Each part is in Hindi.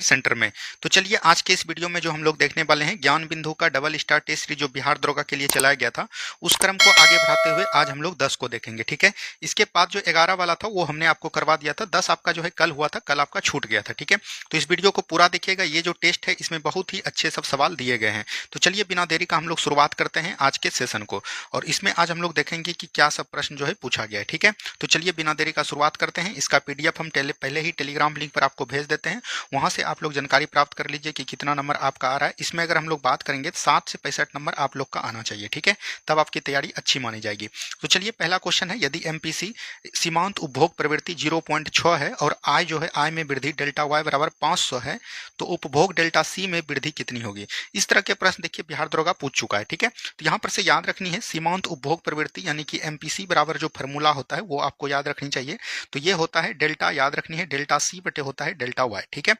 सेंटर में। तो चलिए आज के इस वीडियो में जो हम लोग देखने वाले हैं ज्ञान बिंदु का डबल स्टार टेस्ट सीरीज जो बिहार दरोगा के लिए चलाया गया था, उस क्रम को आगे बढ़ाते हुए आज हम लोग 10 को देखेंगे। ठीक है, इसके बाद जो 11 वाला था वो हमने आपको करवा दिया था, 10 आपका जो है कल हुआ था, कल आपका छूट गया था। ठीक है, तो इस वीडियो को पूरा देखिएगा, ये जो टेस्ट है इसमें बहुत ही अच्छे सब सवाल दिए गए हैं। तो चलिए बिना देरी का हम लोग शुरुआत करते हैं आज के सेशन को, और इसमें आज हम लोग देखेंगे कि क्या सब प्रश्न जो है पूछा गया है। ठीक है, तो चलिए बिना देरी का शुरुआत करते हैं। इसका पीडीएफ हम पहले ही टेलीग्राम लिंक पर आपको भेज देते हैं, वहां से आप लोग जानकारी प्राप्त कर लीजिए कि कितना नंबर आपका आ रहा है। इसमें अगर हम लोग बात करेंगे तो 60 से 65 नंबर आप लोग का आना चाहिए। ठीक है, तब आपकी तैयारी अच्छी मानी जाएगी। तो चलिए पहला क्वेश्चन है, यदि एमपीसी सीमांत उपभोग प्रवृत्ति 0.6 है और आय जो है आय में वृद्धि डेल्टा वाई बराबर 500 है, तो उपभोग डेल्टा सी में वृद्धि कितनी होगी। इस तरह के प्रश्न देखिए बिहार दरोगा पूछ चुका है। ठीक है, तो यहाँ पर से याद रखनी है सीमांत उपभोग प्रवृत्ति यानी कि एमपीसी बराबर जो फॉर्मूला होता है वो आपको याद रखनी चाहिए। तो ये होता है डेल्टा, याद रखनी है डेल्टा सी बटे होता है डेल्टा वाई। ठीक है,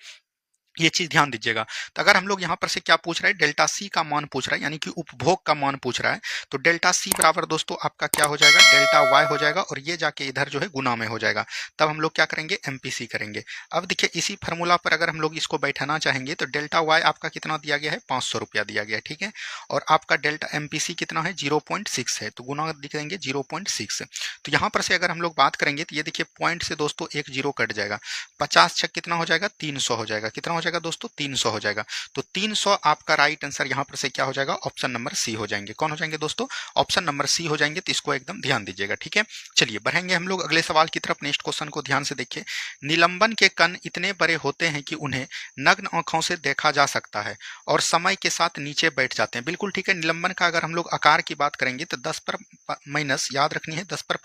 ये चीज ध्यान दीजिएगा। तो अगर हम लोग यहाँ पर से क्या पूछ रहा है, डेल्टा सी का मान पूछ रहा है, यानी कि उपभोग का मान पूछ रहा है, तो डेल्टा सी बराबर दोस्तों आपका क्या हो जाएगा, डेल्टा वाई हो जाएगा, और ये जाके इधर जो है गुना में हो जाएगा। तब हम लोग क्या करेंगे, एमपीसी करेंगे। अब देखिए इसी फार्मूला पर अगर हम लोग इसको बैठाना चाहेंगे तो डेल्टा वाई आपका कितना दिया गया है, 500 रुपया दिया गया है। ठीक है, और आपका डेल्टा एमपीसी कितना है, 0.6 है, तो गुना लिख देंगे 0.6। तो यहाँ पर से अगर हम लोग बात करेंगे तो ये देखिए पॉइंट से दोस्तों एक जीरो कट जाएगा, 50 छक कितना हो जाएगा, 300 हो जाएगा। कितना हो जाएगा दोस्तों, 300 हो जाएगा। तो 300 आपका राइट आंसर यहाँ पर से क्या हो जाएगा, ऑप्शन नंबर सी हो जाएंगे। कौन हो जाएंगे दोस्तों, ऑप्शन नंबर सी हो जाएंगे। तो इसको एकदम ध्यान दीजिएगा। ठीक है, चलिए बढ़ेंगे हम लोग अगले सवाल की तरफ। नेक्स्ट क्वेश्चन को ध्यान से देखिए, निलंबन के कण इतने बड़े होते हैं कि उन्हें नग्न आंखों से देखा जा सकता है और समय के साथ नीचे बैठ जाते हैं। बिल्कुल ठीक है, निलंबन का अगर हम लोग आकार की बात करेंगे तो 10 पर माइनस, याद रखनी है 10 पर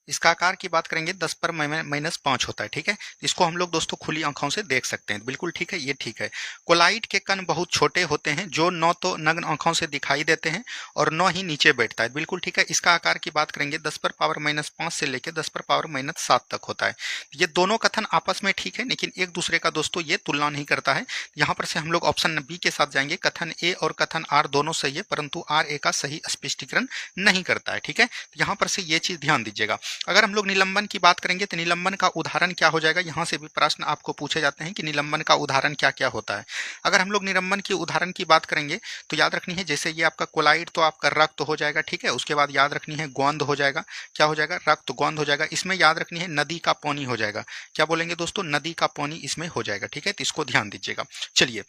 इसका आकार की बात करेंगे 10 पर -5 होता है। ठीक है, इसको हम लोग दोस्तों खुली आंखों से देख सकते हैं। बिल्कुल ठीक है, ये ठीक है। कोलाइट के कण बहुत छोटे होते हैं जो न तो नग्न आंखों से दिखाई देते हैं और न ही नीचे बैठता है। बिल्कुल ठीक है, इसका आकार की बात करेंगे 10 पर पावर -5 से लेकर 10 पर पावर -7 तक होता है। ये दोनों कथन आपस में ठीक है, लेकिन एक दूसरे का दोस्तों ये तुलना नहीं करता है। यहाँ पर से हम लोग ऑप्शन बी के साथ जाएंगे, कथन ए और कथन आर दोनों सही है, परंतु आर ए का सही स्पष्टीकरण नहीं करता है। ठीक है, यहाँ पर से ये चीज ध्यान दीजिएगा। अगर हम लोग निलंबन की बात करेंगे तो निलंबन का उदाहरण क्या हो जाएगा, यहाँ से भी प्रश्न आपको पूछे जाते हैं कि निलंबन का उदाहरण क्या क्या होता है। अगर हम लोग निलंबन की उदाहरण की बात करेंगे तो याद रखनी है, जैसे ये आपका कोलाइड तो आपका रक्त हो जाएगा। ठीक है, उसके बाद याद रखनी है गोंद हो जाएगा, क्या हो जाएगा, रक्त गोंद हो जाएगा। इसमें याद रखनी है नदी का पानी हो जाएगा, क्या बोलेंगे दोस्तों, नदी का पानी इसमें हो जाएगा। ठीक है, तो इसको ध्यान दीजिएगा। चलिए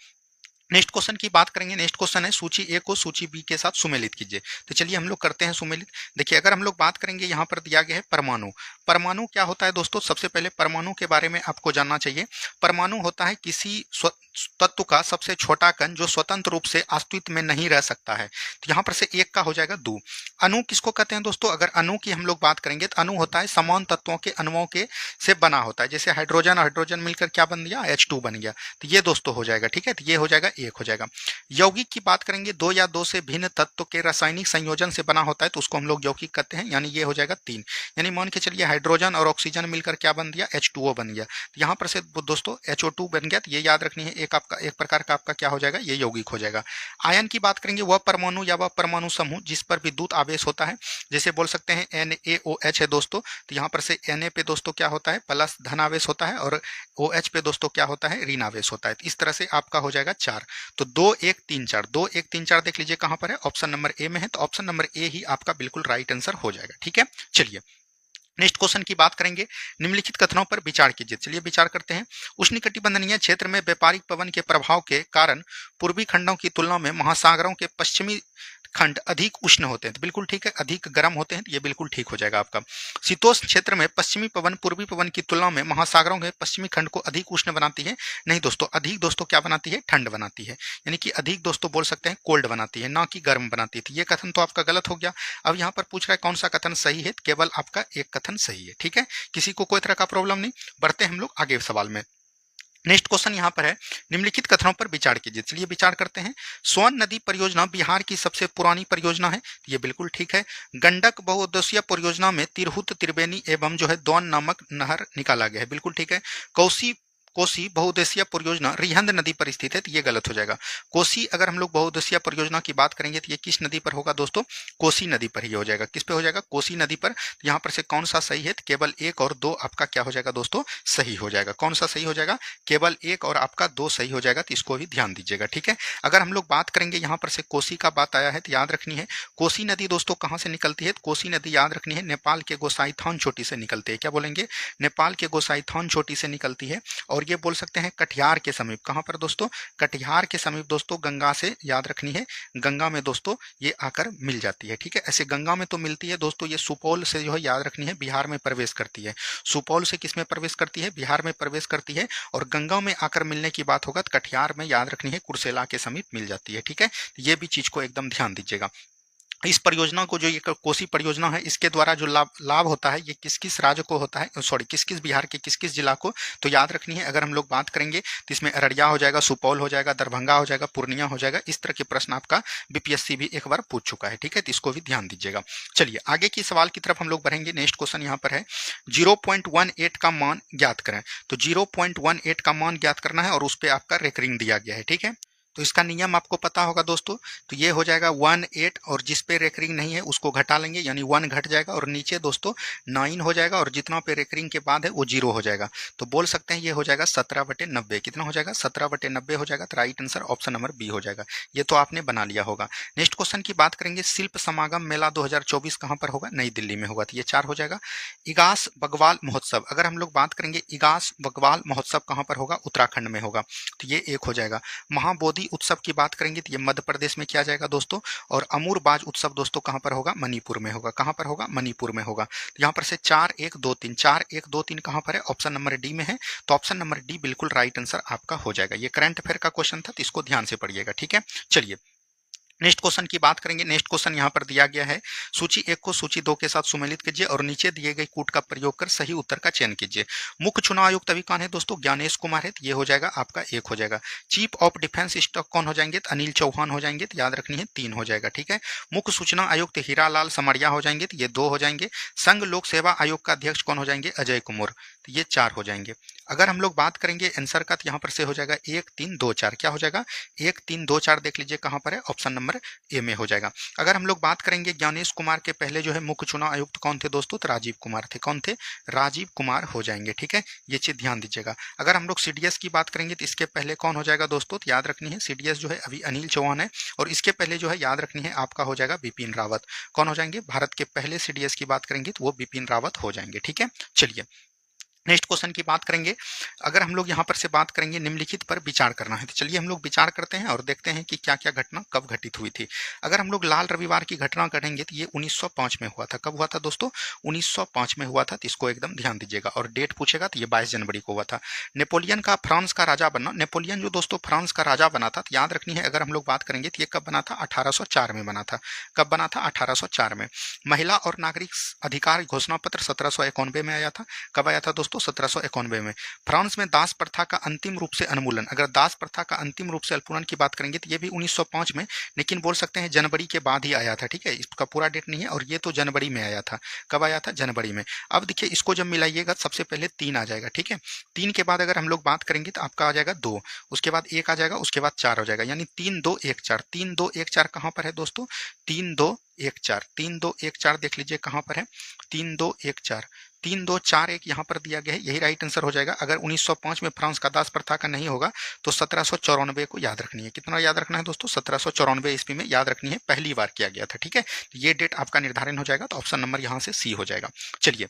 नेक्स्ट क्वेश्चन की बात करेंगे। नेक्स्ट क्वेश्चन है, सूची ए को सूची बी के साथ सुमेलित कीजिए। तो चलिए हम लोग करते हैं सुमेलित। देखिए अगर हम लोग बात करेंगे, यहाँ पर दिया गया है परमाणु। परमाणु क्या होता है दोस्तों, सबसे पहले परमाणु के बारे में आपको जानना चाहिए। परमाणु होता है किसी तत्व का सबसे छोटा कण जो स्वतंत्र रूप से अस्तित्व में नहीं रह सकता है। तो यहाँ पर से एक का हो जाएगा दो। अणु किसको कहते हैं दोस्तों, अगर अणु की हम लोग बात करेंगे तो अणु होता है समान तत्वों के अणुओं के से बना होता है। जैसे हाइड्रोजन और हाइड्रोजन मिलकर क्या बन गया, H2 बन गया। तो ये दोस्तों हो जाएगा। ठीक है, तो ये हो जाएगा एक हो जाएगा। यौगिक की बात करेंगे, दो या दो से भिन्न तत्व के रासायनिक संयोजन से बना होता है, तो उसको हम लोग यौगिक कहते हैं, यानी ये हो जाएगा 3। यानी मान के चलिए हाइड्रोजन और ऑक्सीजन मिलकर क्या बन गया, H2O बन गया। तो यहाँ पर से दोस्तों HO2 बन गया। तो ये याद रखनी है, एक आपका एक प्रकार का आपका क्या हो जाएगा, ये यौगिक हो जाएगा। आयन की बात करेंगे, वह परमाणु या वह परमाणु समूह जिस पर विद्युत आवेश होता है। जैसे बोल सकते हैं NaOH है दोस्तों, तो यहाँ पर से Na पे दोस्तों क्या होता है, प्लस धन आवेश होता है, और OH पे दोस्तों क्या होता है, ऋण आवेश होता है। तो इस तरह से आपका हो जाएगा 4। तो 2 1 3 4, 2 1 3 4 देख लीजिए कहां पर है, ऑप्शन नंबर ए में है। तो ऑप्शन नंबर ए ही आपका बिल्कुल राइट आंसर हो जाएगा। ठीक है, चलिए नेक्स्ट क्वेश्चन की बात करेंगे, निम्नलिखित कथनों पर विचार कीजिए। चलिए विचार करते हैं। उष्णकटिबंधीय क्षेत्र में व्यापारिक पवन के प्रभाव के कारण पूर्वी खंडों की तुलना में महासागरों के पश्चिमी खंड अधिक उष्ण होते हैं। तो बिल्कुल ठीक है, अधिक गर्म होते हैं। तो ये बिल्कुल ठीक हो जाएगा आपका। शीतोष्ण क्षेत्र में पश्चिमी पवन पूर्वी पवन की तुलना में महासागरों के पश्चिमी खंड को अधिक उष्ण बनाती है। नहीं दोस्तों, अधिक दोस्तों क्या बनाती है, ठंड बनाती है। यानी कि अधिक दोस्तों बोल सकते हैं कोल्ड बनाती है, ना कि गर्म बनाती है। तो ये कथन तो आपका गलत हो गया। अब यहाँ पर पूछ रहा है कौन सा कथन सही है, केवल आपका एक कथन सही है। ठीक है, किसी को कोई तरह का प्रॉब्लम नहीं। बढ़ते हैं हम लोग आगे सवाल में। नेक्स्ट क्वेश्चन यहाँ पर है, निम्नलिखित कथनों पर विचार कीजिए। चलिए विचार करते हैं। सोन नदी परियोजना बिहार की सबसे पुरानी परियोजना है, ये बिल्कुल ठीक है। गंडक बहुउद्देशीय परियोजना में तिरहुत, त्रिवेणी एवं जो है दोन नामक नहर निकाला गया है, बिल्कुल ठीक है। कोसी कोसी बहुउद्देशीय परियोजना रिहंद नदी पर स्थित है, तो ये गलत हो जाएगा। कोसी अगर हम लोग बहुउद्देशीय परियोजना की बात करेंगे तो ये किस नदी पर होगा दोस्तों? कोसी नदी पर ही हो जाएगा। किस पे हो जाएगा? कोसी नदी पर। तो यहाँ पर से कौन सा सही है? तो केवल 1 और 2 आपका क्या हो जाएगा दोस्तों? सही हो जाएगा। कौन सा सही हो जाएगा? केवल 1 और आपका 2 सही हो जाएगा, तो इसको भी ध्यान दीजिएगा, ठीक है। अगर हम लोग बात करेंगे यहाँ पर से कोसी का बात आया है तो याद रखनी है कोसी नदी दोस्तों कहाँ से निकलती है? कोसी नदी याद रखनी है नेपाल के गोसाईथान चोटी से निकलती है। क्या बोलेंगे? नेपाल के गोसाईथान चोटी से निकलती है। और ये बोल सकते हैं कटिहार के समीप। कहाँ पर दोस्तों? कटिहार के समीप दोस्तों गंगा से याद रखनी है, गंगा में दोस्तों ये आकर मिल जाती है, ठीक है। ऐसे गंगा में तो मिलती है दोस्तों, ये सुपौल से जो है याद रखनी है बिहार में प्रवेश करती है। सुपौल से किस में प्रवेश करती है? बिहार में प्रवेश करती है। और गंगा में आकर मिलने की बात होगा तो कटिहार में याद रखनी है कुर्सेला के समीप मिल जाती है, ठीक है। ये भी चीज को एकदम ध्यान दीजिएगा। इस परियोजना को जो ये कोसी परियोजना है इसके द्वारा जो लाभ होता है ये किस किस राज्य को होता है, सॉरी किस किस बिहार के किस किस जिला को, तो याद रखनी है। अगर हम लोग बात करेंगे तो इसमें अररिया हो जाएगा, सुपौल हो जाएगा, दरभंगा हो जाएगा, पूर्णिया हो जाएगा। इस तरह के प्रश्न आपका बीपीएससी भी एक बार पूछ चुका है, ठीक है, तो इसको भी ध्यान दीजिएगा। चलिए आगे की सवाल की तरफ हम लोग बढ़ेंगे। नेक्स्ट क्वेश्चन यहाँ पर है 0.18 का मान ज्ञात करें। तो 0.18 का मान ज्ञात करना है और उस पर आपका रेकरिंग दिया गया है, ठीक है। तो इसका नियम आपको पता होगा दोस्तों। तो ये हो जाएगा 18 और जिस पे रेकरिंग नहीं है उसको घटा लेंगे, यानी 1 घट जाएगा और नीचे दोस्तों 9 हो जाएगा और जितना पे रेकरिंग के बाद है वो 0 हो जाएगा। तो बोल सकते हैं ये हो जाएगा 17/90। कितना हो जाएगा? 17/90 हो जाएगा। तो right answer option number B हो जाएगा। ये तो आपने बना लिया होगा। नेक्स्ट क्वेश्चन की बात करेंगे, शिल्प समागम मेला 2024 कहाँ पर होगा? नई दिल्ली में होगा। तो ये 4 हो जाएगा। इगास बग्वाल महोत्सव, अगर हम लोग बात करेंगे इगास बग्वाल महोत्सव कहाँ पर होगा? उत्तराखंड में होगा। तो ये 1 हो जाएगा। महाबोधि उत्सव की बात करेंगे तो ये मध्य प्रदेश में किया जाएगा दोस्तों। और अमूर बाज उत्सव दोस्तों कहां पर होगा? मणिपुर में होगा। कहां पर होगा? मणिपुर में होगा। तो यहां पर से 4 1 2 3 4 1 2 3 कहां पर है? ऑप्शन नंबर डी में है। तो ऑप्शन नंबर डी बिल्कुल राइट आंसर आपका हो जाएगा। ये करंट अफेयर का क्वेश्चन था तो इसको ध्यान से पढ़िएगा, ठीक है। चलिए नेक्स्ट क्वेश्चन की बात करेंगे। नेक्स्ट क्वेश्चन यहाँ पर दिया गया है, सूची 1 को सूची 2 के साथ सुमेलित कीजिए और नीचे दिए गए कूट का प्रयोग कर सही उत्तर का चयन कीजिए। मुख्य चुनाव आयुक्त अभी कौन है दोस्तों? ज्ञानेश कुमार है। तो ये हो जाएगा आपका 1 हो जाएगा। चीफ ऑफ डिफेंस स्टाफ कौन हो जाएंगे? तो अनिल चौहान हो जाएंगे। तो याद रखनी है 3 हो जाएगा, ठीक है। मुख्य सूचना आयुक्त हीरालाल समरिया हो जाएंगे। तो ये 2 हो जाएंगे। संघ लोक सेवा आयोग का अध्यक्ष कौन हो जाएंगे? अजय कुमार। तो ये 4 हो जाएंगे। अगर हम लोग बात करेंगे आंसर का तो यहाँ पर से हो जाएगा 1 3 2 4। क्या हो जाएगा? 1 3 2 4 देख लीजिए कहाँ पर है? ऑप्शन नंबर ए में हो जाएगा। अगर हम लोग बात करेंगे ज्ञानेश कुमार के पहले जो है मुख्य चुनाव आयुक्त कौन थे दोस्तों? तो राजीव कुमार थे। कौन थे? राजीव कुमार हो जाएंगे, ठीक है। ये चीज ध्यान दीजिएगा। अगर हम लोग सीडीएस की बात करेंगे तो इसके पहले कौन हो जाएगा दोस्तों? तो याद रखनी है सीडीएस जो है अभी अनिल चौहान है। और इसके पहले जो है याद रखनी है आपका हो जाएगा बिपिन रावत। कौन हो जाएंगे? भारत के पहले सीडीएस की बात करेंगे तो वो बिपिन रावत हो जाएंगे, ठीक है। चलिए नेक्स्ट क्वेश्चन की बात करेंगे। अगर हम लोग यहाँ पर से बात करेंगे निम्नलिखित पर विचार करना है, तो चलिए हम लोग विचार करते हैं और देखते हैं कि क्या क्या घटना कब घटित हुई थी। अगर हम लोग लाल रविवार की घटना करेंगे तो ये 1905 में हुआ था। कब हुआ था दोस्तों? 1905 में हुआ था। तो इसको एकदम ध्यान दीजिएगा। और डेट पूछेगा तो ये 22 जनवरी को हुआ था। नेपोलियन का फ्रांस का राजा बनना, नेपोलियन जो दोस्तों फ्रांस का राजा बना था, तो याद रखनी है अगर हम लोग बात करेंगे तो ये कब बना था? 1804 में बना था। कब बना था? 1804 में। महिला और नागरिक अधिकार घोषणा पत्र 1791 में आया था। कब आया था दोस्तों? 1791 में। फ्रांस में दास प्रथा का अंतिम रूप से उन्मूलन, अगर दास प्रथा का अंतिम रूप से उन्मूलन की बात करेंगे तो ये भी 1905 में, लेकिन बोल सकते हैं जनवरी के बाद ही आया था, ठीक है। इसका पूरा डेट नहीं है और ये तो जनवरी में आया था। कब आया था? जनवरी में। अब देखिए इसको जब मिलाइएगा सबसे पहले 3 आ जाएगा, ठीक है। 3 के बाद अगर हम लोग बात करेंगे तो आपका आ जाएगा 2, उसके बाद 1 आ जाएगा, उसके बाद 4 हो जाएगा, यानी 3 2 1 4। 3 2 1 4 कहाँ पर है दोस्तों? 3 2 1 4। 3 2 1 4 देख लीजिए कहाँ पर है? 3 2 1 4। 3 2 4 1 यहाँ पर दिया गया है, यही राइट आंसर हो जाएगा। अगर 1905 में फ्रांस का दास प्रथा का नहीं होगा तो 1794 को याद रखनी है। कितना याद रखना है दोस्तों? 1794 ईस्वी में याद रखनी है, पहली बार किया गया था, ठीक है। ये डेट आपका निर्धारण हो जाएगा। तो ऑप्शन नंबर यहाँ से सी हो जाएगा। चलिए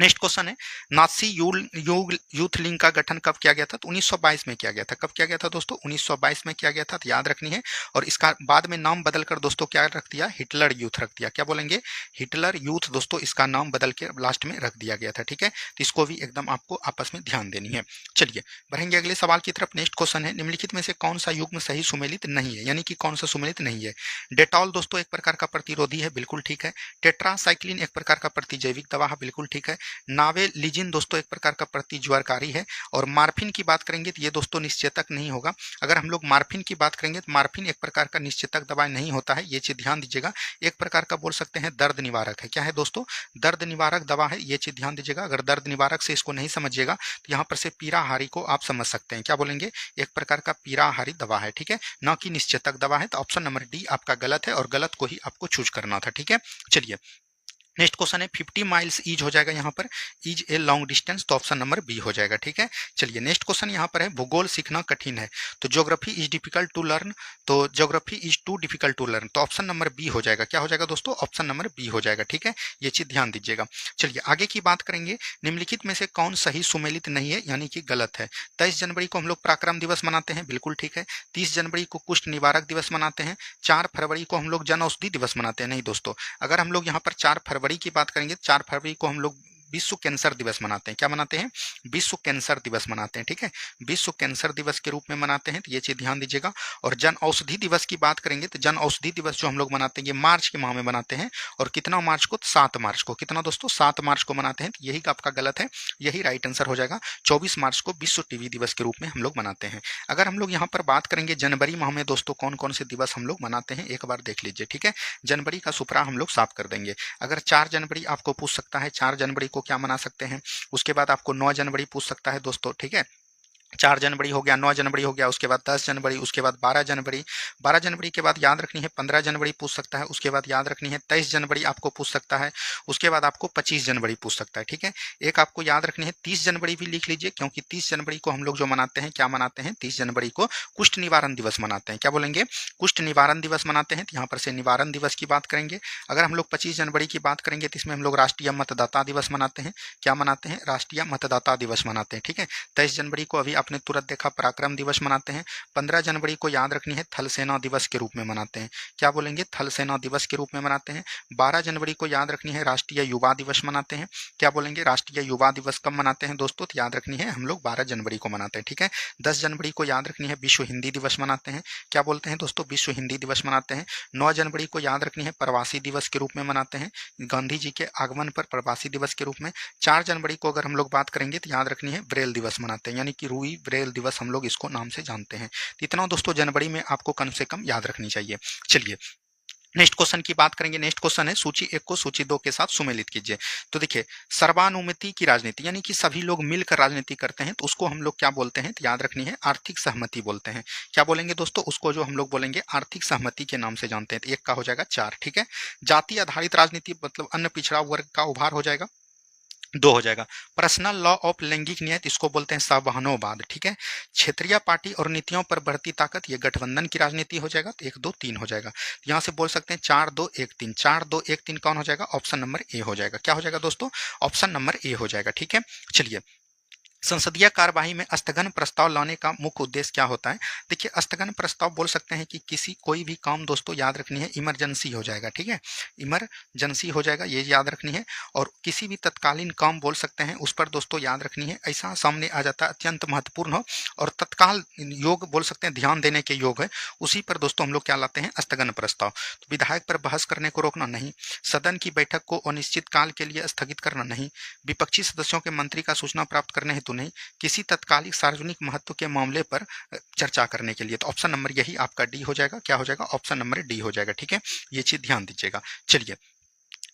नेक्स्ट क्वेश्चन है, नाथसी यूथ लीग का गठन कब किया गया था? तो 1922 में किया गया था। कब किया गया था दोस्तों? 1922 में किया गया था। तो याद रखनी है। और इसका बाद में नाम बदलकर दोस्तों क्या रख दिया? हिटलर यूथ रख दिया। क्या बोलेंगे? हिटलर यूथ दोस्तों इसका नाम बदल के लास्ट में रख दिया गया था, ठीक है। तो इसको भी एकदम आपको आपस में ध्यान देनी है। चलिए बढ़ेंगे अगले सवाल की तरफ। नेक्स्ट क्वेश्चन है, निम्नलिखित में से कौन सा युग्म सही सुमेलित नहीं है, यानी कि कौन सा सुमेलित नहीं है? डेटॉल दोस्तों एक प्रकार का प्रतिरोधी है, बिल्कुल ठीक है। टेट्रासाइक्लिन एक प्रकार का प्रतिजैविक दवा है, बिल्कुल ठीक है। नावेलिजिन दोस्तों एक प्रकार का प्रतिज्वरकारी है। और मार्फिन की बात करेंगे तो ये दोस्तों निश्चेतक नहीं होगा। अगर हम लोग मार्फिन की बात करेंगे तो मार्फिन एक प्रकार का निश्चेतक दवा नहीं होता है, ये चीज ध्यान दीजिएगा। एक प्रकार का बोल सकते हैं दर्द निवारक है। क्या है दोस्तों? दर्द निवारक दवा है, ये चीज ध्यान दीजिएगा। अगर दर्द निवारक से इसको नहीं समझिएगा तो यहाँ पर से पीड़ाहारी को आप समझ सकते हैं। क्या बोलेंगे? एक प्रकार का पीड़ाहारी दवा है, ठीक है, न कि निश्चेतक दवा है। तो ऑप्शन नंबर डी आपका गलत है और गलत को ही आपको चूज करना था, ठीक है। चलिए नेक्स्ट क्वेश्चन है 50 माइल्स ईज हो जाएगा यहाँ पर, ईज ए लॉन्ग डिस्टेंस, तो ऑप्शन नंबर बी हो जाएगा, ठीक है। चलिए नेक्स्ट क्वेश्चन यहाँ पर है भूगोल सीखना कठिन है, तो geography is difficult to learn, तो geography is too difficult to learn, तो ऑप्शन नंबर बी हो जाएगा। क्या हो जाएगा दोस्तों? ऑप्शन नंबर बी हो जाएगा, ठीक है, ये चीज ध्यान दीजिएगा। चलिए आगे की बात करेंगे, निम्नलिखित में से कौन सही सुमेलित नहीं है यानी कि गलत है। 23 जनवरी को हम लोग पराक्रम दिवस मनाते हैं, बिल्कुल ठीक है। 30 जनवरी को कुष्ठ निवारक दिवस मनाते हैं। 4 फरवरी को हम लोग जन औषधि दिवस मनाते हैं, नहीं दोस्तों। अगर हम लोग यहाँ पर 4 फरवरी की बात करेंगे, 4 फरवरी को हम लोग विश्व कैंसर दिवस मनाते हैं। क्या मनाते हैं? विश्व कैंसर दिवस मनाते हैं, ठीक है, विश्व कैंसर दिवस के रूप में मनाते हैं, तो ये चीज ध्यान दीजिएगा। और जन औषधि दिवस की बात करेंगे तो जन औषधि दिवस जो हम लोग मनाते हैं ये मार्च के माह में मनाते हैं। और कितना मार्च को? 7 मार्च को। कितना दोस्तों? 7 मार्च को मनाते हैं, तो यही आपका गलत है, यही राइट आंसर हो जाएगा। 24 मार्च को विश्व टीबी दिवस के रूप में हम लोग मनाते हैं। अगर हम लोग यहाँ पर बात करेंगे जनवरी माह में दोस्तों कौन कौन से दिवस हम लोग मनाते हैं, एक बार देख लीजिए, ठीक है। जनवरी का सुपरा हम लोग साफ कर देंगे। अगर 4 जनवरी आपको पूछ सकता है, 4 जनवरी को क्या मना सकते हैं। उसके बाद आपको 9 जनवरी पूछ सकता है दोस्तों, ठीक है। 4 जनवरी हो गया, 9 जनवरी हो गया, उसके बाद 10 जनवरी, उसके बाद 12 जनवरी, 12 जनवरी के बाद याद रखनी है 15 जनवरी पूछ सकता है, उसके बाद याद रखनी है 23 जनवरी आपको पूछ सकता है, उसके बाद आपको 25 जनवरी पूछ सकता है, ठीक है। एक आपको याद रखनी है 30 जनवरी भी लिख लीजिए, क्योंकि 30 जनवरी को हम लोग जो मनाते हैं, क्या मनाते हैं? 30 जनवरी को कुष्ठ निवारण दिवस मनाते हैं। क्या बोलेंगे? कुष्ठ निवारण दिवस मनाते हैं, तो यहाँ पर से निवारण दिवस की बात करेंगे। अगर हम लोग 25 जनवरी की बात करेंगे तो इसमें हम लोग राष्ट्रीय मतदाता दिवस मनाते हैं। क्या मनाते हैं? राष्ट्रीय मतदाता दिवस मनाते हैं, ठीक है। 23 जनवरी को अभी आपने तुरंत देखा पराक्रम दिवस मनाते हैं। 15 जनवरी को याद रखनी है थल सेना दिवस के रूप में मनाते हैं। क्या बोलेंगे? थल सेना दिवस के रूप में मनाते हैं। 12 जनवरी को याद रखनी है राष्ट्रीय युवा दिवस मनाते हैं। क्या बोलेंगे? राष्ट्रीय युवा दिवस कब मनाते हैं दोस्तों? तो याद रखनी है हम लोग 12 जनवरी को मनाते हैं, ठीक है। 10 जनवरी को याद रखनी है विश्व हिंदी दिवस मनाते हैं। क्या बोलते हैं दोस्तों? विश्व हिंदी दिवस मनाते हैं। 9 जनवरी को याद रखनी है प्रवासी दिवस के रूप में मनाते हैं, गांधी जी के आगमन पर प्रवासी दिवस के रूप में। 4 जनवरी को अगर हम लोग बात करेंगे तो याद रखनी है ब्रेल दिवस मनाते हैं, यानी कि रूई ब्रेल दिवस हम लोग इसको नाम से जानते हैं। तो इतना दोस्तों जनवरी में आपको कम से कम याद रखनी चाहिए। चलिए नेक्स्ट क्वेश्चन की बात करेंगे। नेक्स्ट क्वेश्चन है सूची 1 को सूची 2 के साथ सुमेलित कीजिए। तो देखिए सर्वानुमति की राजनीति, यानी कि सभी लोग मिलकर राजनीति करते हैं, तो उसको हम लोग क्या बोलते हैं? तो याद रखनी है आर्थिक सहमति बोलते हैं। क्या बोलेंगे दोस्तों? उसको जो हम लोग बोलेंगे आर्थिक सहमति के नाम से जानते हैं। तो 1 का हो जाएगा 4, ठीक है। जाति आधारित राजनीति मतलब अन्य पिछड़ा वर्ग का उभार हो जाएगा, 2 हो जाएगा। पर्सनल लॉ ऑफ लैंगिक न्याय, इसको बोलते हैं संवहनोवाद, ठीक है। क्षेत्रीय पार्टी और नीतियों पर बढ़ती ताकत, ये गठबंधन की राजनीति हो जाएगा। तो 1 2 3 हो जाएगा। यहाँ से बोल सकते हैं 4 2 1 3, 4 2 1 3 कौन हो जाएगा? ऑप्शन नंबर ए हो जाएगा। क्या हो जाएगा दोस्तों? ऑप्शन नंबर ए हो जाएगा, ठीक है। चलिए संसदीय कार्यवाही में स्थगन प्रस्ताव लाने का मुख्य उद्देश्य क्या होता है? देखिए स्थगन प्रस्ताव बोल सकते हैं कि किसी कोई भी काम दोस्तों याद रखनी है इमरजेंसी हो जाएगा, ठीक है, इमरजेंसी हो जाएगा, ये याद रखनी है। और किसी भी तत्कालीन काम बोल सकते हैं उस पर दोस्तों याद रखनी है ऐसा सामने आ जाता है अत्यंत महत्वपूर्ण हो और तत्काल योग बोल सकते हैं ध्यान देने के योग है, उसी पर दोस्तों हम लोग क्या लाते हैं? स्थगन प्रस्ताव। तो विधायक पर बहस करने को रोकना नहीं, सदन की बैठक को अनिश्चित काल के लिए स्थगित करना नहीं, विपक्षी सदस्यों के मंत्री का सूचना प्राप्त करने हेतु नहीं, किसी तत्कालिक सार्वजनिक महत्व के मामले पर चर्चा करने के लिए। तो ऑप्शन नंबर यही आपका डी हो जाएगा। क्या हो जाएगा? ऑप्शन नंबर डी हो जाएगा, ठीक है, ये चीज ध्यान दीजिएगा। चलिए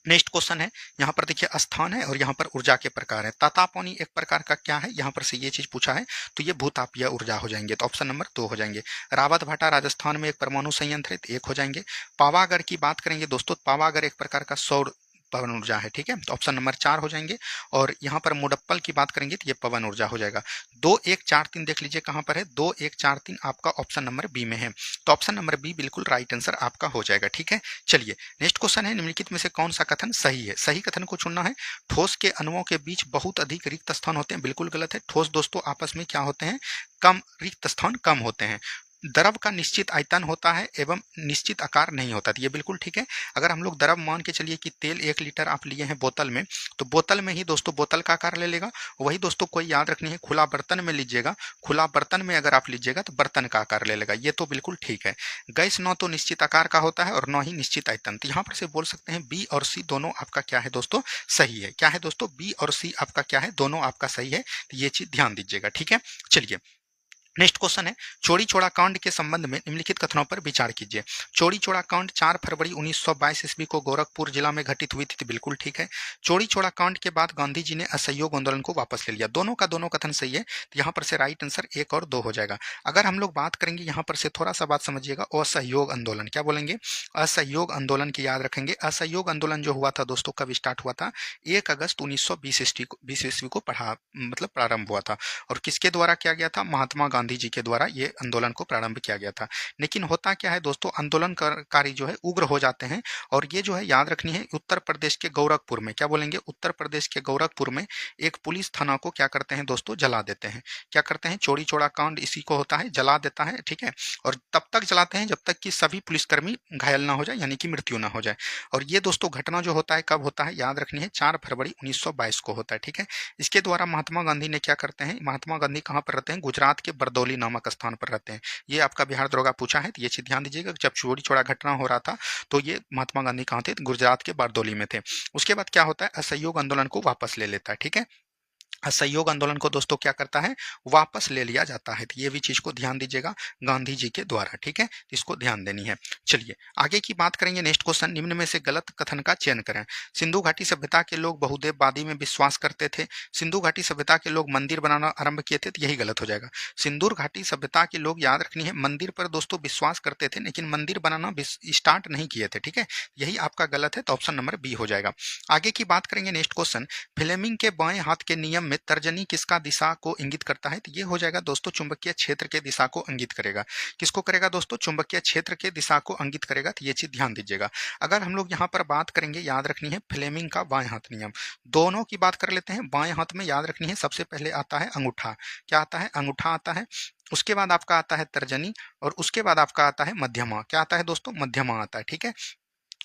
नेक्स्ट क्वेश्चन है, यहाँ पर देखिए स्थान है और यहाँ पर ऊर्जा के प्रकार है। तातापानी एक प्रकार का क्या है? यहाँ पर से ये चीज पूछा है, तो ये भूतापीय ऊर्जा हो जाएंगे। तो ऑप्शन नंबर 2 हो जाएंगे। रावत भाटा राजस्थान में एक परमाणु संयंत्र है, तो 1 हो जाएंगे। पावागढ़ की बात करेंगे दोस्तों, पावागढ़ एक प्रकार का सौर पवन ऊर्जा है, ठीक है, तो ऑप्शन नंबर 4 हो जाएंगे। और यहाँ पर मुडप्पल की बात करेंगे तो ये पवन ऊर्जा हो जाएगा। 2 1 4 3 देख लीजिए कहाँ पर है, 2 1 4 3 आपका ऑप्शन नंबर बी में है। तो ऑप्शन नंबर बी बिल्कुल राइट आंसर आपका हो जाएगा, ठीक है। चलिए नेक्स्ट क्वेश्चन है, निम्नलिखित में से कौन सा कथन सही है? सही कथन को चुनना है। ठोस के अणुओं के बीच बहुत अधिक रिक्त स्थान होते हैं, बिल्कुल गलत है। ठोस दोस्तों आपस में क्या होते हैं? कम रिक्त स्थान कम होते हैं। द्रव का निश्चित आयतन होता है एवं निश्चित आकार नहीं होता। तो ये बिल्कुल ठीक है। अगर हम लोग द्रव मान के चलिए कि तेल 1 लीटर आप लिए हैं बोतल में, तो बोतल में ही दोस्तों बोतल का आकार ले लेगा। वही दोस्तों कोई याद रखनी है, खुला बर्तन में लीजिएगा, खुला बर्तन में अगर आप लीजिएगा तो बर्तन का आकार ले लेगा। ये तो बिल्कुल ठीक है। गैस न तो निश्चित आकार का होता है और न ही निश्चित आयतन। तो यहाँ पर से बोल सकते हैं बी और सी दोनों आपका क्या है दोस्तों, सही है। क्या है दोस्तों, बी और सी आपका क्या है, दोनों आपका सही है। तो ये चीज ध्यान दीजिएगा, ठीक है। चलिए नेक्स्ट क्वेश्चन है, चौड़ी चौड़ा कांड के संबंध में निम्नलिखित कथनों पर विचार कीजिए। चौड़ी चौड़ा कांड 4 फरवरी 1922 ईस्वी को गोरखपुर जिला में घटित हुई थी। तो बिल्कुल ठीक है। चौड़ी चौड़ा कांड के बाद गांधी जी ने असहयोग आंदोलन को वापस ले लिया। दोनों का दोनों कथन सही है। तो यहाँ पर से राइट आंसर 1 और 2 हो जाएगा। अगर हम लोग बात करेंगे यहाँ पर से थोड़ा सा बात समझिएगा, असहयोग आंदोलन क्या बोलेंगे, असहयोग आंदोलन की याद रखेंगे। असहयोग आंदोलन जो हुआ था दोस्तों, कब स्टार्ट हुआ था, 1 अगस्त 1920 ईस्वी को प्रारंभ हुआ था। और किसके द्वारा किया गया था, महात्मा गांधी जी के द्वारा ये आंदोलन को प्रारंभ किया गया था। लेकिन होता क्या है दोस्तों, आंदोलनकारी जो है उग्र हो जाते हैं। और ये जो है याद रखनी है, उत्तर प्रदेश के गोरखपुर में, क्या बोलेंगे, उत्तर प्रदेश के गोरखपुर में एक पुलिस थाना को क्या करते हैं दोस्तों, जला देते हैं। क्या करते हैं, चौड़ी चौड़ा कांड इसी को होता है, जला देता है, ठीक है। और तब तक जलाते हैं जब तक कि सभी पुलिसकर्मी घायल ना हो जाए, यानी कि मृत्यु ना हो जाए। और ये दोस्तों घटना जो होता है कब होता है, याद रखनी है, 4 फरवरी 1922 को होता है, ठीक है। इसके द्वारा महात्मा गांधी ने क्या करते हैं, महात्मा गांधी कहाँ पर रहते हैं, गुजरात के बरदौली नामक स्थान पर रहते हैं। ये आपका बिहार दरोगा पूछा है, तो ये चीज ध्यान दीजिएगा। जब चौड़ी चौड़ा घटना हो रहा था तो ये महात्मा गांधी कहाँ थे, गुजरात के बरदौली में थे। उसके बाद क्या होता है, असहयोग आंदोलन को वापस ले लेता है, ठीक है। असहयोग आंदोलन को दोस्तों क्या करता है, वापस ले लिया जाता है। तो ये भी चीज को ध्यान दीजिएगा, गांधी जी के द्वारा, ठीक है। इसको ध्यान देनी है। चलिए आगे की बात करेंगे। नेक्स्ट क्वेश्चन, निम्न में से गलत कथन का चयन करें। सिंधु घाटी सभ्यता के लोग बहुदेववादी में विश्वास करते थे। सिंधु घाटी सभ्यता के लोग मंदिर बनाना आरंभ किए थे। तो यही गलत हो जाएगा। सिंधु घाटी सभ्यता के लोग, याद रखनी है, मंदिर पर दोस्तों विश्वास करते थे, लेकिन मंदिर बनाना स्टार्ट नहीं किए थे, ठीक है। यही आपका गलत है। तो ऑप्शन नंबर बी हो जाएगा। आगे की बात करेंगे। नेक्स्ट क्वेश्चन, फ्लेमिंग के बाएं हाथ के नियम में तर्जनी किसका दिशा को इंगित करता है। तो ये हो जाएगा दोस्तों चुंबकीय क्षेत्र के दिशा को इंगित करेगा। किसको करेगा दोस्तों, चुंबकीय क्षेत्र के दिशा को इंगित करेगा। तो ये चीज ध्यान दीजिएगा। अगर हम लोग यहाँ पर बात करेंगे, याद रखनी है, फ्लेमिंग का बाएं हाथ नियम, दोनों की बात कर लेते हैं। बाएं हाथ में याद रखनी है सबसे पहले आता है अंगूठा। क्या आता है, अंगूठा आता है। उसके बाद आपका आता है तर्जनी, और उसके बाद आपका आता है मध्यमा। क्या आता है दोस्तों, मध्यमा आता है, ठीक है।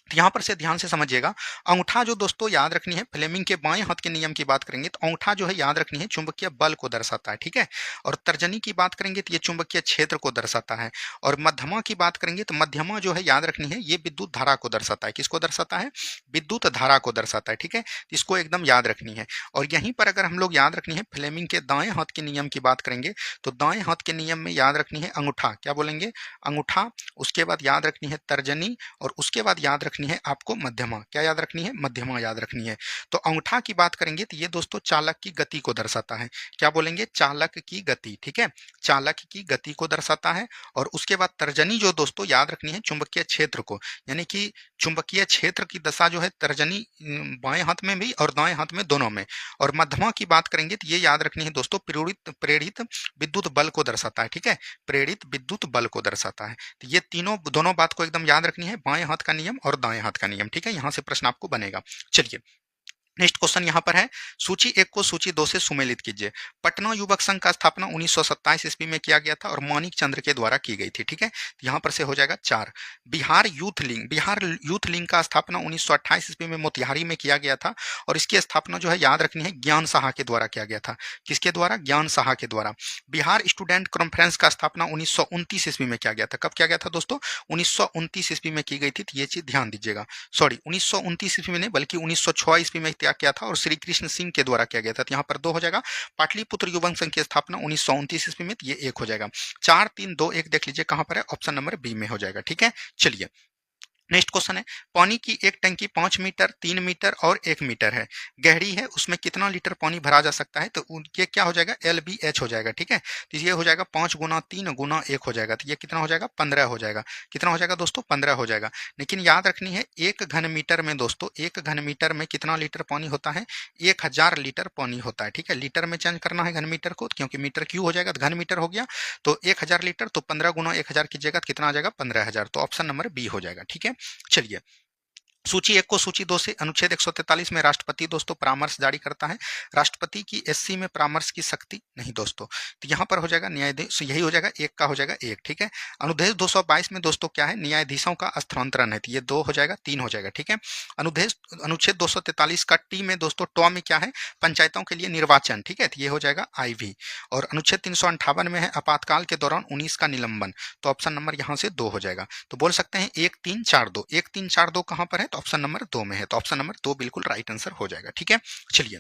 तो यहाँ पर से ध्यान से समझिएगा। अंगूठा जो दोस्तों याद रखनी है, फ्लेमिंग के बाएं हाथ के नियम की बात करेंगे, तो अंगूठा जो है याद रखनी है चुंबकीय बल को दर्शाता है, ठीक है। और तर्जनी की बात करेंगे तो ये चुंबकीय क्षेत्र को दर्शाता है। और मध्यमा की बात करेंगे तो मध्यमा जो है याद रखनी है, ये विद्युत धारा को दर्शाता है। किसको दर्शाता है, विद्युत धारा को दर्शाता है, ठीक है। इसको एकदम याद रखनी है। और यहीं पर अगर हम लोग याद रखनी है फ्लेमिंग के दाएं हाथ के नियम की बात करेंगे, तो दाएं हाथ के नियम में याद रखनी है अंगूठा। क्या बोलेंगे, अंगूठा। उसके बाद याद रखनी है तर्जनी, और उसके बाद याद रखनी है आपको मध्यमा। क्या याद रखनी है, मध्यमा याद रखनी है। तो अंगूठा की बात करेंगे तो ये दोस्तों चालक की गति को दर्शाता है। क्या बोलेंगे, चालक की गति, ठीक है, चालक की गति को दर्शाता है। और उसके बाद तर्जनी जो दोस्तों याद रखनी है चुंबकीय क्षेत्र को, यानी कि चुंबकीय क्षेत्र की दशा जो है तर्जनी बाएं हाथ में भी और दाएं हाथ में दोनों में। और मध्यमा की बात करेंगे तो ये याद रखनी है दोस्तों प्रेरित विद्युत बल को दर्शाता है, ठीक है, प्रेरित विद्युत बल को दर्शाता है। तो ये दोनों बात को एकदम याद रखनी है, बाएं हाथ का नियम और दाएं हाथ का नियम, ठीक है। यहां से प्रश्न आपको बनेगा। चलिए नेक्स्ट क्वेश्चन यहाँ पर है, सूची 1 को सूची 2 से सुमेलित कीजिए। पटना युवक संघ का स्थापना 1927 ईस्वी में किया गया था और मानिक चंद्र के द्वारा की गई थी, ठीक है। यहाँ पर से हो जाएगा 4। बिहार यूथ लीग का स्थापना 1928 ईस्वी में मोतिहारी में किया गया था, और इसकी स्थापना जो है याद रखनी है ज्ञान साहा के द्वारा किया गया था। किसके द्वारा, ज्ञान साहा के द्वारा। बिहार स्टूडेंट कॉन्फ्रेंस का स्थापना 1929 ईस्वी में किया गया था। कब किया गया था दोस्तों, 1929 ईस्वी में की गई थी। तो ये चीज ध्यान दीजिएगा। सॉरी, 1929 ईस्वी में नहीं बल्कि 1906 ईस्वी में त्याग किया था, और श्री कृष्ण सिंह के द्वारा किया गया था। तो यहाँ पर 2 हो जाएगा। पाटलिपुत्र युवक संघ की स्थापना 1929 ईस्वी में, ये 1 हो जाएगा। 4 3 2 1 देख लीजिए कहां पर है, ऑप्शन नंबर बी में हो जाएगा, ठीक है। चलिए नेक्स्ट क्वेश्चन है, पानी की एक टंकी 5 मीटर, 3 मीटर और 1 मीटर है, गहरी है, उसमें कितना लीटर पानी भरा जा सकता है। तो ये क्या हो जाएगा, LBH हो जाएगा, ठीक है। तो ये हो जाएगा 5 गुना 3 गुना 1 हो जाएगा। तो ये कितना हो जाएगा, 15 हो जाएगा। कितना हो जाएगा दोस्तों, 15 हो जाएगा। लेकिन याद रखनी है 1 घन मीटर में दोस्तों, 1 घन मीटर में कितना लीटर पानी होता है, 1000 लीटर पानी होता है, ठीक है। लीटर में चेंज करना है घन मीटर को, क्योंकि मीटर क्यू हो जाएगा तो घन मीटर हो गया। तो 1000 लीटर, तो 15 गुना 1000 कीजिएगा तो कितना आ जाएगा, 15,000। तो ऑप्शन नंबर बी हो जाएगा, ठीक है। चलिए सूची 1 को सूची 2 से अनुच्छेद 143 में राष्ट्रपति दोस्तों परामर्श जारी करता है। राष्ट्रपति की एससी में परामर्श की शक्ति नहीं दोस्तों। तो यहाँ पर हो जाएगा न्यायाधीश, यही हो जाएगा, एक का हो जाएगा एक, ठीक है। अनुच्छेद 222 में दोस्तों क्या है, न्यायाधीशों का स्थानांतरण है, तो ये 2 हो जाएगा, 3 हो जाएगा, ठीक है। अनुच्छेद 243 का टी में दोस्तों टॉ में क्या है, पंचायतों के लिए निर्वाचन, ठीक है, तो ये हो जाएगा IV। और अनुच्छेद 358 में है आपातकाल के दौरान 19 का निलंबन, तो ऑप्शन नंबर यहाँ से 2 हो जाएगा। तो बोल सकते हैं 1 3 4 2, 1 3 4 2 कहाँ पर है, तो ऑप्शन नंबर 2 में है, तो ऑप्शन नंबर 2 बिल्कुल राइट आंसर हो जाएगा, ठीक है। चलिए,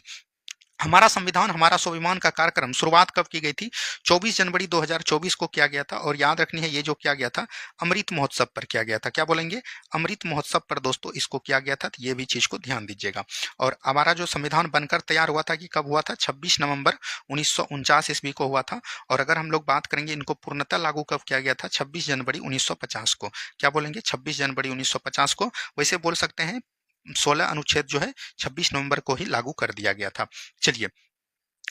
हमारा संविधान हमारा स्वाभिमान का कार्यक्रम शुरुआत कब की गई थी, 24 जनवरी 2024 को किया गया था। और याद रखनी है, ये जो किया गया था अमृत महोत्सव पर किया गया था, क्या बोलेंगे, अमृत महोत्सव पर दोस्तों इसको किया गया था, तो ये भी चीज को ध्यान दीजिएगा। और हमारा जो संविधान बनकर तैयार हुआ था कि कब हुआ था, 26 नवंबर 1949 ईस्वी को हुआ था। और अगर हम लोग बात करेंगे इनको पूर्णतः लागू कब किया गया था, 26 जनवरी 1950 को, क्या बोलेंगे, 26 जनवरी 1950 को। वैसे बोल सकते हैं 16 अनुच्छेद जो है 26 नवंबर को ही लागू कर दिया गया था। चलिए,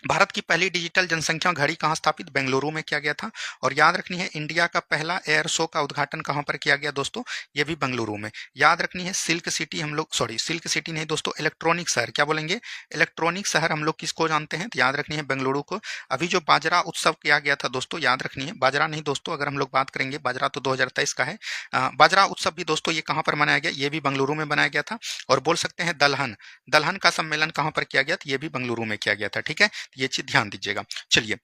भारत की पहली डिजिटल जनसंख्या घड़ी कहाँ स्थापित, बेंगलुरु में किया गया था। और याद रखनी है, इंडिया का पहला एयर शो का उद्घाटन कहाँ पर किया गया दोस्तों, ये भी बेंगलुरु में। याद रखनी है, सिल्क सिटी हम लोग, सॉरी सिल्क सिटी नहीं दोस्तों, इलेक्ट्रॉनिक शहर, क्या बोलेंगे, इलेक्ट्रॉनिक शहर हम लोग किसको जानते हैं, तो याद रखनी है बेंगलुरु को। अभी जो बाजरा उत्सव किया गया था दोस्तों, याद रखनी है, बाजरा नहीं दोस्तों, अगर हम लोग बात करेंगे बाजरा तो 2023 का है। बाजरा उत्सव भी दोस्तों ये कहाँ पर मनाया गया, ये भी बेंगलुरु में बनाया गया था। और बोल सकते हैं दलहन, दलहन का सम्मेलन कहाँ पर किया गया, तो ये भी बेंगलुरु में किया गया था, ठीक है, ये चीज ध्यान दीजिएगा। चलिए,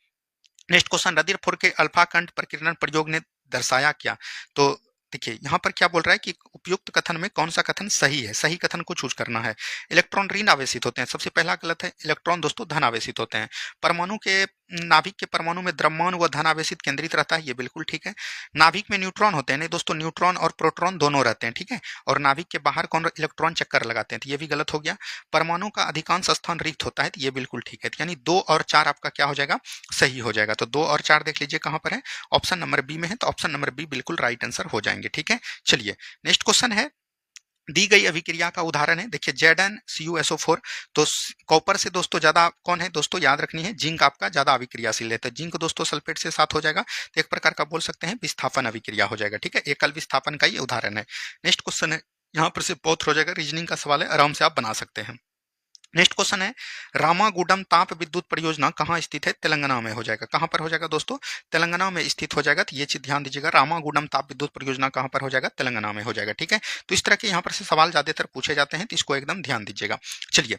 नेक्स्ट क्वेश्चन, रदरफोर्ड के अल्फा कंड प्रकीर्णन प्रयोग ने दर्शाया क्या। तो देखिए यहाँ पर क्या बोल रहा है कि उपयुक्त कथन में कौन सा कथन सही है, सही कथन को चूज करना है। इलेक्ट्रॉन ऋण आवेशित होते हैं, सबसे पहला गलत है, इलेक्ट्रॉन दोस्तों धन आवेशित होते हैं। परमाणु के, नाभिक के परमाणु में द्रव्यमान व धन आवेशित केंद्रित रहता है, ये बिल्कुल ठीक है। नाभिक में न्यूट्रॉन होते हैं, नहीं दोस्तों, न्यूट्रॉन और प्रोटॉन दोनों रहते हैं, ठीक है। और नाभिक के बाहर कौन इलेक्ट्रॉन चक्कर लगाते हैं, तो ये भी गलत हो गया। परमाणु का अधिकांश स्थान रिक्त होता है, तो ये बिल्कुल ठीक है, यानी 2 और 4 आपका क्या हो जाएगा, सही हो जाएगा। तो 2 और 4 देख लीजिए कहां पर है, ऑप्शन नंबर बी में है, तो ऑप्शन नंबर बी बिल्कुल राइट आंसर हो जाएंगे, ठीक है। चलिए, नेक्स्ट क्वेश्चन है, दी गई अभिक्रिया का उदाहरण है, देखिए ZnCuSO4। तो कॉपर से दोस्तों ज्यादा कौन है दोस्तों, याद रखनी है, जिंक आपका ज्यादा अभिक्रियाशील है, तो जिंक दोस्तों सल्फेट से साथ हो जाएगा, तो एक प्रकार का बोल सकते हैं विस्थापन अभिक्रिया हो जाएगा, ठीक है, एकल विस्थापन का ये उदाहरण है। नेक्स्ट क्वेश्चन है, यहाँ पर से बहुत हो जाएगा, रीजनिंग का सवाल है, आराम से आप बना सकते हैं। नेक्स्ट क्वेश्चन है, रामागुडम ताप विद्युत परियोजना कहाँ स्थित है, तेलंगाना में हो जाएगा, कहाँ पर हो जाएगा दोस्तों, तेलंगाना में स्थित हो जाएगा, तो ये चीज ध्यान दीजिएगा, रामागुडम ताप विद्युत परियोजना कहाँ पर हो जाएगा, तेलंगाना में हो जाएगा, ठीक है। तो इस तरह के यहाँ पर से सवाल ज्यादातर पूछे जाते हैं, तो इसको एकदम ध्यान दीजिएगा। चलिए,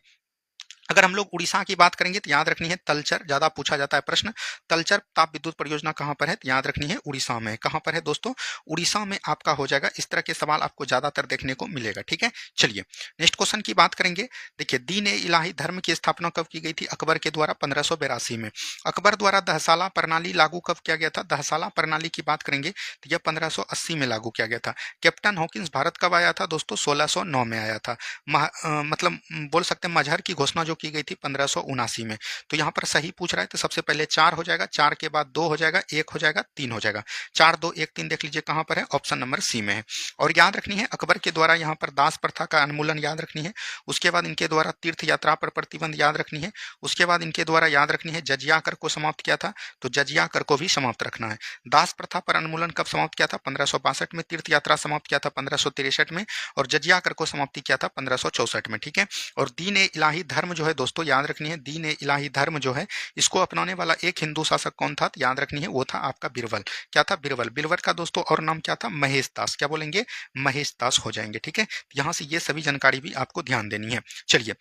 अगर हम लोग उड़ीसा की बात करेंगे तो याद रखनी है तलचर, ज्यादा पूछा जाता है प्रश्न, तलचर ताप विद्युत परियोजना कहां पर है, तो याद रखनी है उड़ीसा में, कहां पर है दोस्तों, उड़ीसा में आपका हो जाएगा। इस तरह के सवाल आपको ज्यादातर देखने को मिलेगा, ठीक है। चलिए, नेक्स्ट क्वेश्चन की बात करेंगे, देखिए दीन ए इलाही धर्म की स्थापना कब की गई थी, अकबर के द्वारा 1582 में। अकबर द्वारा दहसाला प्रणाली लागू कब किया गया था, दहसाला प्रणाली की बात करेंगे तो यह 1580 में लागू किया गया था। कैप्टन हॉकिंस भारत कब आया था दोस्तों, 1609 में आया था। मतलब बोल सकते हैं मजहर की घोषणा जो की गई थी 1579 में। तो यहाँ पर सही पूछ रहा है, तो सबसे पहले 4 हो जाएगा, 4 के बाद 2 हो जाएगा, 1 हो जाएगा, 3 हो जाएगा। 4 2 1 3 देख लीजिए कहाँ पर है, ऑप्शन नंबर सी में है। और याद रखनी है, अकबर के द्वारा यहाँ पर दास प्रथा का उन्मूलन याद रखनी है। उसके बाद इनके द्वारा तीर्थ यात्रा पर प्रतिबंध याद रखनी है। उसके बाद इनके द्वारा याद रखनी है जजिया कर को समाप्त किया था, तो जजिया कर को भी समाप्त रखना है। दास प्रथा पर उन्मूलन कब समाप्त किया था, 1562 में। तीर्थ यात्रा समाप्त किया था 1563 में, और जजिया कर को समाप्ति किया था 1564 में, ठीक है। और दीन ए इलाही धर्म जो है दोस्तों, याद रखनी है, दीन ए इलाही धर्म जो है इसको अपनाने वाला एक हिंदू शासक कौन था, तो याद रखनी है वो था आपका बीरबल। क्या था, बीरबल। बीरबल का दोस्तों और नाम क्या था, महेश दास, क्या बोलेंगे, महेश दास हो जाएंगे, ठीक है। यहाँ से ये सभी जानकारी भी आपको ध्यान देनी है। चलिए,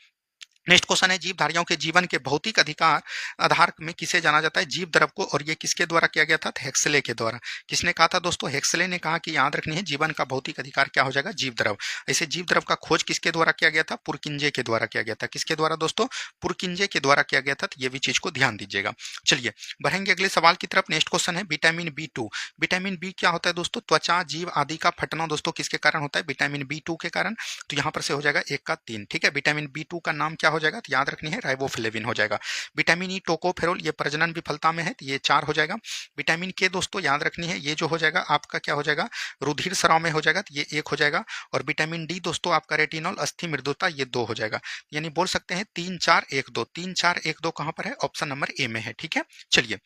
नेक्स्ट क्वेश्चन है, जीवधारियों के जीवन के भौतिक अधिकार आधार में किसे जाना जाता है, जीव द्रव को। और ये किसके द्वारा किया गया था, हेक्सले के द्वारा। किसने कहा था दोस्तों, हेक्सले ने कहा कि याद रखनी है जीवन का भौतिक अधिकार क्या हो जाएगा, जीव द्रव। ऐसे जीव द्रव का खोज किसके द्वारा किया गया था, पुरकिंजे के द्वारा किया गया था। किसके द्वारा दोस्तों, पुरकिंजे के द्वारा किया गया था, तो ये भी चीज को ध्यान दीजिएगा। चलिए, बढ़ेंगे अगले सवाल की तरफ। नेक्स्ट क्वेश्चन है, विटामिन B2। विटामिन बी क्या होता है दोस्तों, त्वचा जीव आदि का फटना दोस्तों किसके कारण होता है, विटामिन B2 के कारण। तो यहाँ पर से हो जाएगा 1 का 3, ठीक है। विटामिन B2 का नाम क्या हो जाएगा, तो याद रखनी है राइबोफ्लेविन हो जाएगा। विटामिन ई टोकोफेरोल, ये प्रजनन विफलता में है, तो ये 4 हो जाएगा। विटामिन के दोस्तों याद रखनी है, ये जो हो जाएगा आपका क्या हो जाएगा, रुधिर स्राव में हो जाएगा, तो ये 1 हो जाएगा। और विटामिन डी दोस्तों आपका रेटिनॉल अस्थि मृदुता, ये 2 हो जाएगा। यानी बोल सकते हैं 3 4 1 2, 3 4 1 2 कहां पर है, ऑप्शन नंबर ए में है, ठीक है। चलिए,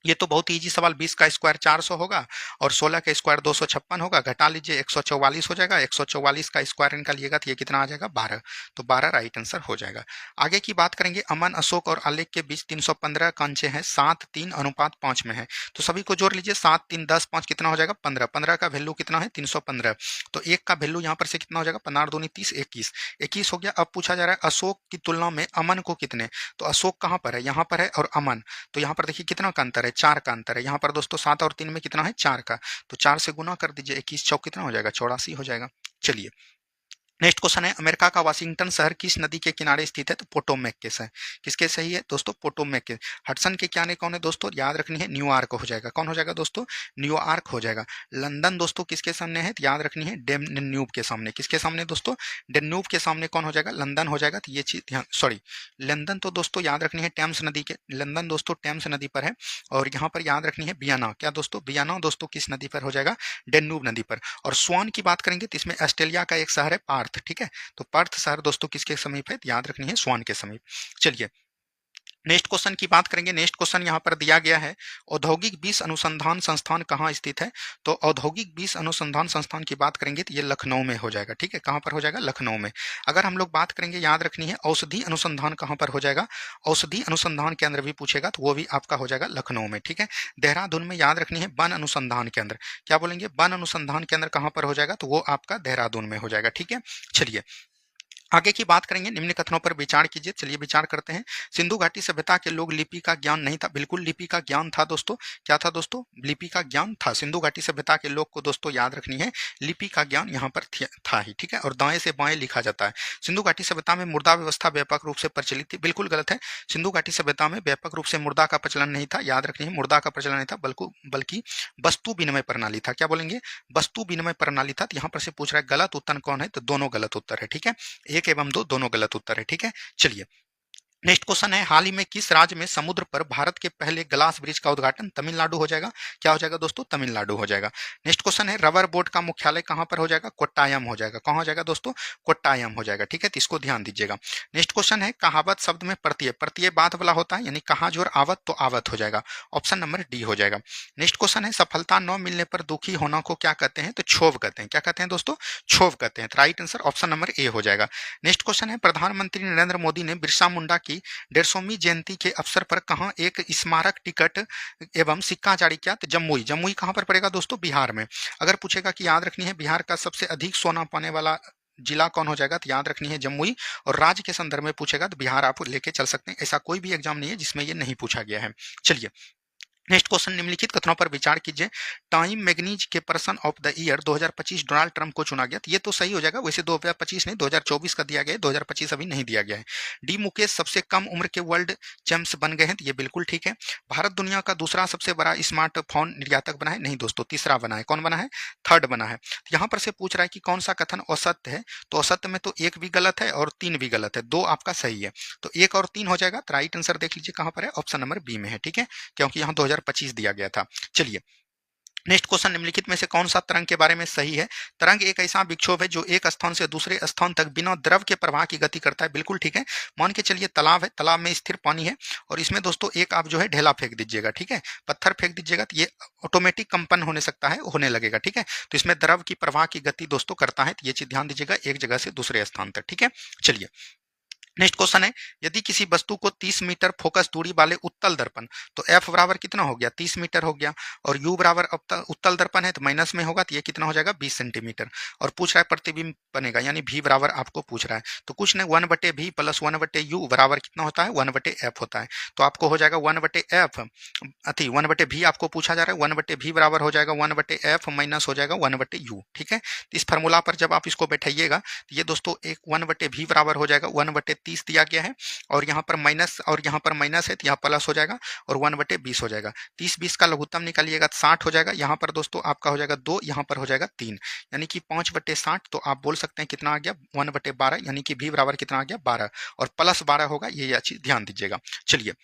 ये तो बहुत ही इजी सवाल, 20 का स्क्वायर 400 होगा और 16 का स्क्वायर 256 होगा, घटा लीजिए 144 हो जाएगा, 144 का स्क्वायर निकालिएगा तो ये कितना आ जाएगा 12, तो 12 राइट आंसर हो जाएगा। आगे की बात करेंगे, अमन, अशोक और आलेख के बीच 315 का अंश है, 7 3 अनुपात 5 में है, तो सभी को जोड़ लीजिए, 7 3 10 5 कितना हो जाएगा 15, 15 का वैल्यू कितना है 315, तो एक का वैल्यू यहाँ पर से कितना हो जाएगा 15 दूनी 30, 21, 21 हो गया। अब पूछा जा रहा है अशोक की तुलना में अमन को कितने, तो अशोक कहाँ पर है, यहाँ पर है, और अमन, तो यहाँ पर देखिए कितना का अंतर है, 4 का अंतर है। यहाँ पर दोस्तों 7 और 3 में कितना है 4 का, तो 4 से गुना कर दीजिए, 21 चौक कितना हो जाएगा 84 हो जाएगा। चलिए नेक्स्ट क्वेश्चन है, अमेरिका का वाशिंगटन शहर किस नदी के किनारे स्थित है, तो पोटोमैक के से, किसके सही है दोस्तों, पोटोमैक के। हडसन के किनारे कौन है दोस्तों, याद रखनी है न्यूयॉर्क हो जाएगा, कौन हो जाएगा दोस्तों, न्यूयॉर्क हो जाएगा। लंदन दोस्तों किसके सामने है, तो याद रखनी है डेन्यूब के सामने, किसके सामने दोस्तों, डेन्यूब के सामने कौन हो जाएगा, लंदन हो जाएगा, तो ये चीज ध्यान, सॉरी लंदन तो दोस्तों याद रखनी है टेम्स नदी के, लंदन दोस्तों टेम्स नदी पर है, और यहाँ पर याद रखनी है बियाना, क्या दोस्तों, बियाना दोस्तों किस नदी पर हो जाएगा, डेन्यूब नदी पर। और स्वान की बात करेंगे तो इसमें ऑस्ट्रेलिया का एक शहर है पार्थ, ठीक है, तो पर्थ शहर दोस्तों किसके समीप है, याद रखनी है स्वान के समीप। चलिए नेक्स्ट क्वेश्चन की बात करेंगे, नेक्स्ट क्वेश्चन यहाँ पर दिया गया है, औद्योगिक विष अनुसंधान संस्थान कहाँ स्थित है, तो औद्योगिक विष अनुसंधान संस्थान की बात करेंगे तो ये लखनऊ में हो जाएगा, ठीक है, कहाँ पर हो जाएगा, लखनऊ में। अगर हम लोग बात करेंगे, याद रखनी है औषधि अनुसंधान कहाँ पर हो जाएगा, औषधि अनुसंधान केंद्र भी पूछेगा तो वो भी आपका हो जाएगा लखनऊ में, ठीक है। देहरादून में याद रखनी है वन अनुसंधान केंद्र, क्या बोलेंगे, वन अनुसंधान केंद्र कहाँ पर हो जाएगा, तो वो आपका देहरादून में हो जाएगा, ठीक है। चलिए आगे की बात करेंगे, निम्न कथनों पर विचार कीजिए, चलिए विचार करते हैं। सिंधु घाटी सभ्यता के लोग लिपि का ज्ञान नहीं था, बिल्कुल लिपि का ज्ञान था दोस्तों, क्या था दोस्तों, लिपि का ज्ञान था। सिंधु घाटी सभ्यता के लोग को दोस्तों याद रखनी है लिपि का ज्ञान यहाँ पर था ही, ठीक है, और दाएं से बाएं लिखा जाता है। सिंधु घाटी सभ्यता में मुर्दा व्यवस्था व्यापक रूप से प्रचलित थी, बिल्कुल गलत है, सिंधु घाटी सभ्यता में व्यापक रूप से मुर्दा का प्रचलन नहीं था, याद रखनी है मुर्दा का प्रचलन नहीं था, बल्कि वस्तु विनिमय प्रणाली था, क्या बोलेंगे, वस्तु विनिमय प्रणाली था। यहाँ पर से पूछ रहा है गलत उत्तर कौन है, तो दोनों गलत उत्तर है, ठीक है, 1 एवं 2 दोनों गलत उत्तर है, ठीक है। चलिए नेक्स्ट क्वेश्चन है, हाल ही में किस राज्य में समुद्र पर भारत के पहले ग्लास ब्रिज का उद्घाटन, तमिलनाडु हो जाएगा, क्या हो जाएगा दोस्तों, तमिलनाडु हो जाएगा। नेक्स्ट क्वेश्चन है, रबर बोर्ड का मुख्यालय कहां पर हो जाएगा, कोट्टायम हो जाएगा, कहां हो जाएगा दोस्तों, कोट्टायम हो जाएगा, ठीक है, तो इसको ध्यान दीजिएगा। नेक्स्ट क्वेश्चन है, कहावत शब्द में प्रत्यय, प्रत्यय बात वाला होता है, यानी कहा जोर आवत तो आवत हो जाएगा, ऑप्शन नंबर डी हो जाएगा। नेक्स्ट क्वेश्चन है, सफलता न मिलने पर दुखी होना को क्या कहते हैं, तो क्षोभ कहते हैं, क्या कहते हैं दोस्तों, क्षोभ कहते हैं, right answer option number A हो जाएगा। नेक्स्ट क्वेश्चन है, प्रधानमंत्री नरेंद्र मोदी ने बिरसा मुंडा की 150वीं जयंती के अवसर पर कहां एक स्मारक टिकट एवं सिक्का जारी किया, तो जमुई, जमुई कहां पर पड़ेगा दोस्तों, बिहार में। अगर पूछेगा कि याद रखनी है बिहार का सबसे अधिक सोना पाने वाला जिला कौन हो जाएगा, तो याद रखनी है जमुई, और राज्य के संदर्भ में पूछेगा तो बिहार आप लेके चल सकते हैं, ऐसा कोई भी एग्जाम नहीं है जिसमें ये नहीं पूछा गया है। चलिए नेक्स्ट क्वेश्चन, निम्नलिखित कथनों पर विचार कीजिए। टाइम मैगजीन के person of the year 2025 Donald Trump को चुना गया, तो ये तो सही हो जाएगा, वैसे 2025 नहीं 2024 का दिया गया है, 2025 अभी नहीं दिया गया है। डी मुकेश सबसे कम उम्र के वर्ल्ड चैंप्स बन गए हैं, तो ये बिल्कुल ठीक है। भारत दुनिया का दूसरा सबसे बड़ा स्मार्टफोन निर्यातक बना है, नहीं दोस्तों तीसरा बना है, कौन बना है, थर्ड बना है। तो यहाँ पर से पूछ रहा है कि कौन सा कथन असत्य है, तो असत्य में तो 1 भी गलत है और 3 भी गलत है, 2 आपका सही है, तो 1 और 3 हो जाएगा। तो राइट आंसर देख लीजिए कहां पर है, ऑप्शन नंबर बी में है, ठीक है, क्योंकि यहाँ 2025 दिया गया था। चलिए नेक्स्ट क्वेश्चन, निम्नलिखित में से कौन सा तरंग के बारे में सही है, तरंग एक ऐसा विक्षोभ है जो एक स्थान से दूसरे स्थान तक बिना द्रव के प्रवाह की गति करता है, बिल्कुल ठीक है। मान के चलिए तालाब है, तालाब में स्थिर पानी है और इसमें दोस्तों एक आप जो है ढेला फेंक दीजिएगा, ठीक है, पत्थर फेंक दीजिएगा, तो ये ऑटोमेटिक कंपन होने सकता है, होने लगेगा, ठीक है, तो इसमें द्रव की प्रवाह की गति दोस्तों करता है, तो ये चीज ध्यान दीजिएगा, एक जगह से दूसरे स्थान तक, ठीक है। चलिए नेक्स्ट क्वेश्चन है, यदि किसी वस्तु को 30 मीटर फोकस दूरी वाले उत्तल दर्पण, तो एफ बराबर कितना हो गया 30 मीटर हो गया, और यू बराबर उत्तल दर्पण है तो माइनस में होगा, तो ये कितना हो जाएगा 20 सेंटीमीटर, और पूछ रहा है प्रतिबिंब बनेगा, यानी भी बराबर आपको पूछ रहा है, तो कुछ नहीं 1/v प्लस 1/u बराबर कितना होता है 1/f होता है, तो आपको हो जाएगा 1/f, अति 1/v आपको पूछा जा रहा है, 1/v बराबर हो जाएगा 1/f माइनस हो जाएगा 1/u, ठीक है। इस फार्मूला पर जब आप इसको बैठाइएगा तो ये दोस्तों एक 1/v बराबर हो जाएगा 1/30 दिया गया है, और यहाँ पर माइनस और यहाँ पर माइनस है तो यहाँ प्लस हो जाएगा और 1/20 हो जाएगा, 30-20 का लघुत्तम निकालिएगा 60 हो जाएगा, यहाँ पर दोस्तों आपका हो जाएगा 2, यहाँ पर हो जाएगा 3, यानी कि 5/60, तो आप बोल सकते हैं कितना आ गया 1/12, यानी कि v बराबर कितना आ गया 12, और प्लस 12 होगा, ये चीज ध्यान दीजिएगा। चलिए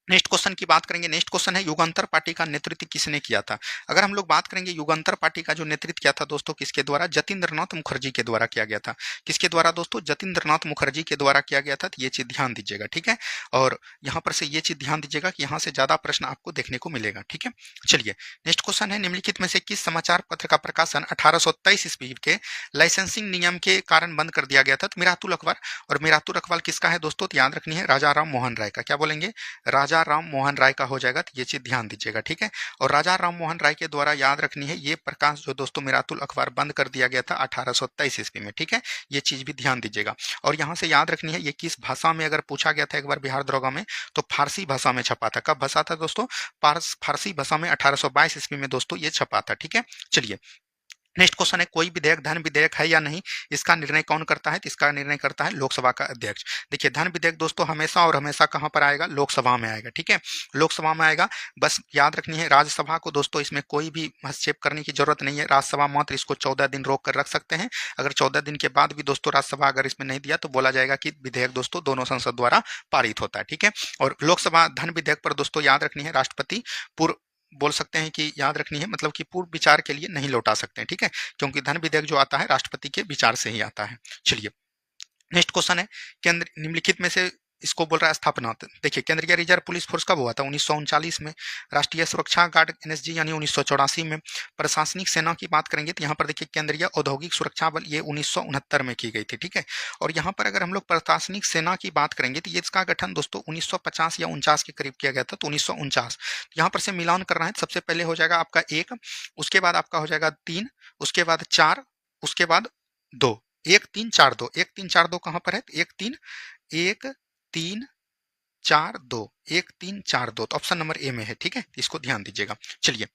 नेक्स्ट क्वेश्चन की बात करेंगे। नेक्स्ट क्वेश्चन है युगांतर पार्टी का नेतृत्व किसने किया था। अगर हम लोग बात करेंगे युगांतर पार्टी का जो नेतृत्व किया था दोस्तों किसके द्वारा, जतींद्रनाथ मुखर्जी के द्वारा किया गया था। किसके द्वारा दोस्तों, जतींद्रनाथ मुखर्जी के द्वारा किया गया था। तो ये चीज ध्यान दीजिएगा, ठीक है। और यहाँ पर से ये चीज ध्यान दीजिएगा कि यहाँ से ज्यादा प्रश्न आपको देखने को मिलेगा, ठीक है। चलिए नेक्स्ट क्वेश्चन है, निम्नलिखित में से किस समाचार पत्र का प्रकाशन 1823 ईस्वी के लाइसेंसिंग नियम के कारण बंद कर दिया गया था। तो मिरातुल अखबार। और मिरातुल अखबार किसका है दोस्तों, तो याद रखनी है राजा राम मोहन राय का। क्या बोलेंगे, राजा राम मोहन राय का हो जाएगा। तो ये चीज ध्यान दीजिएगा, ठीक है। और राजा राम मोहन राय के द्वारा याद रखनी है ये प्रकाश जो दोस्तों मिरातुल अखबार बंद कर दिया गया था 1823 ईस्वी में, ठीक है। ये चीज भी ध्यान दीजिएगा। और यहाँ से याद रखनी है ये किस भाषा में अगर पूछा गया था एक बार बिहार दरोगा में, तो फारसी भाषा में छपा था। कब भाषा था दोस्तों, फारसी भाषा में 1822 ईस्वी में दोस्तों ये छपा था, ठीक है। चलिए नेक्स्ट क्वेश्चन है, कोई विधेयक धन विधेयक है या नहीं, इसका निर्णय कौन करता है। तो इसका निर्णय करता है लोकसभा का अध्यक्ष। देखिए धन विधेयक दोस्तों हमेशा और हमेशा कहां पर आएगा, लोकसभा में आएगा, ठीक है। लोकसभा में आएगा। बस याद रखनी है राज्यसभा को दोस्तों इसमें कोई भी हस्तक्षेप करने की जरूरत नहीं है। राज्यसभा मात्र इसको 14 दिन रोक कर रख सकते हैं। अगर 14 दिन के बाद भी दोस्तों राज्यसभा अगर इसमें नहीं दिया तो बोला जाएगा कि विधेयक दोस्तों दोनों संसद द्वारा पारित होता है, ठीक है। और लोकसभा धन विधेयक पर दोस्तों याद रखनी है राष्ट्रपति पूर्व बोल सकते हैं कि याद रखनी है मतलब कि पूर्व विचार के लिए नहीं लौटा सकते हैं, ठीक है। क्योंकि धन विधेयक जो आता है राष्ट्रपति के विचार से ही आता है। चलिए नेक्स्ट क्वेश्चन है, केंद्र निम्नलिखित में से इसको बोल रहा है स्थापना। देखिए केंद्रीय रिजर्व पुलिस फोर्स कब हुआ था, 1939 में। राष्ट्रीय सुरक्षा गार्ड एनएसजी यानी 1984 में। प्रशासनिक सेना की बात करेंगे तो यहाँ पर देखिए केंद्रीय औद्योगिक सुरक्षा बल ये 1969 में की गई थी, ठीक है। और यहाँ पर अगर हम लोग प्रशासनिक सेना की बात करेंगे तो ये इसका गठन दोस्तों 1950 या 49 के करीब किया गया था। तो 1949 यहाँ पर से मिलान करना है। सबसे पहले हो जाएगा आपका 1, उसके बाद आपका हो जाएगा 3, उसके बाद 4, उसके बाद 2। 1 3 4 2, 1 3 4 2 कहाँ पर है, 1 3 1 3 4 2, 1 3 4 2। तो ऑप्शन नंबर ए में है, ठीक है। इसको ध्यान दीजिएगा। चलिए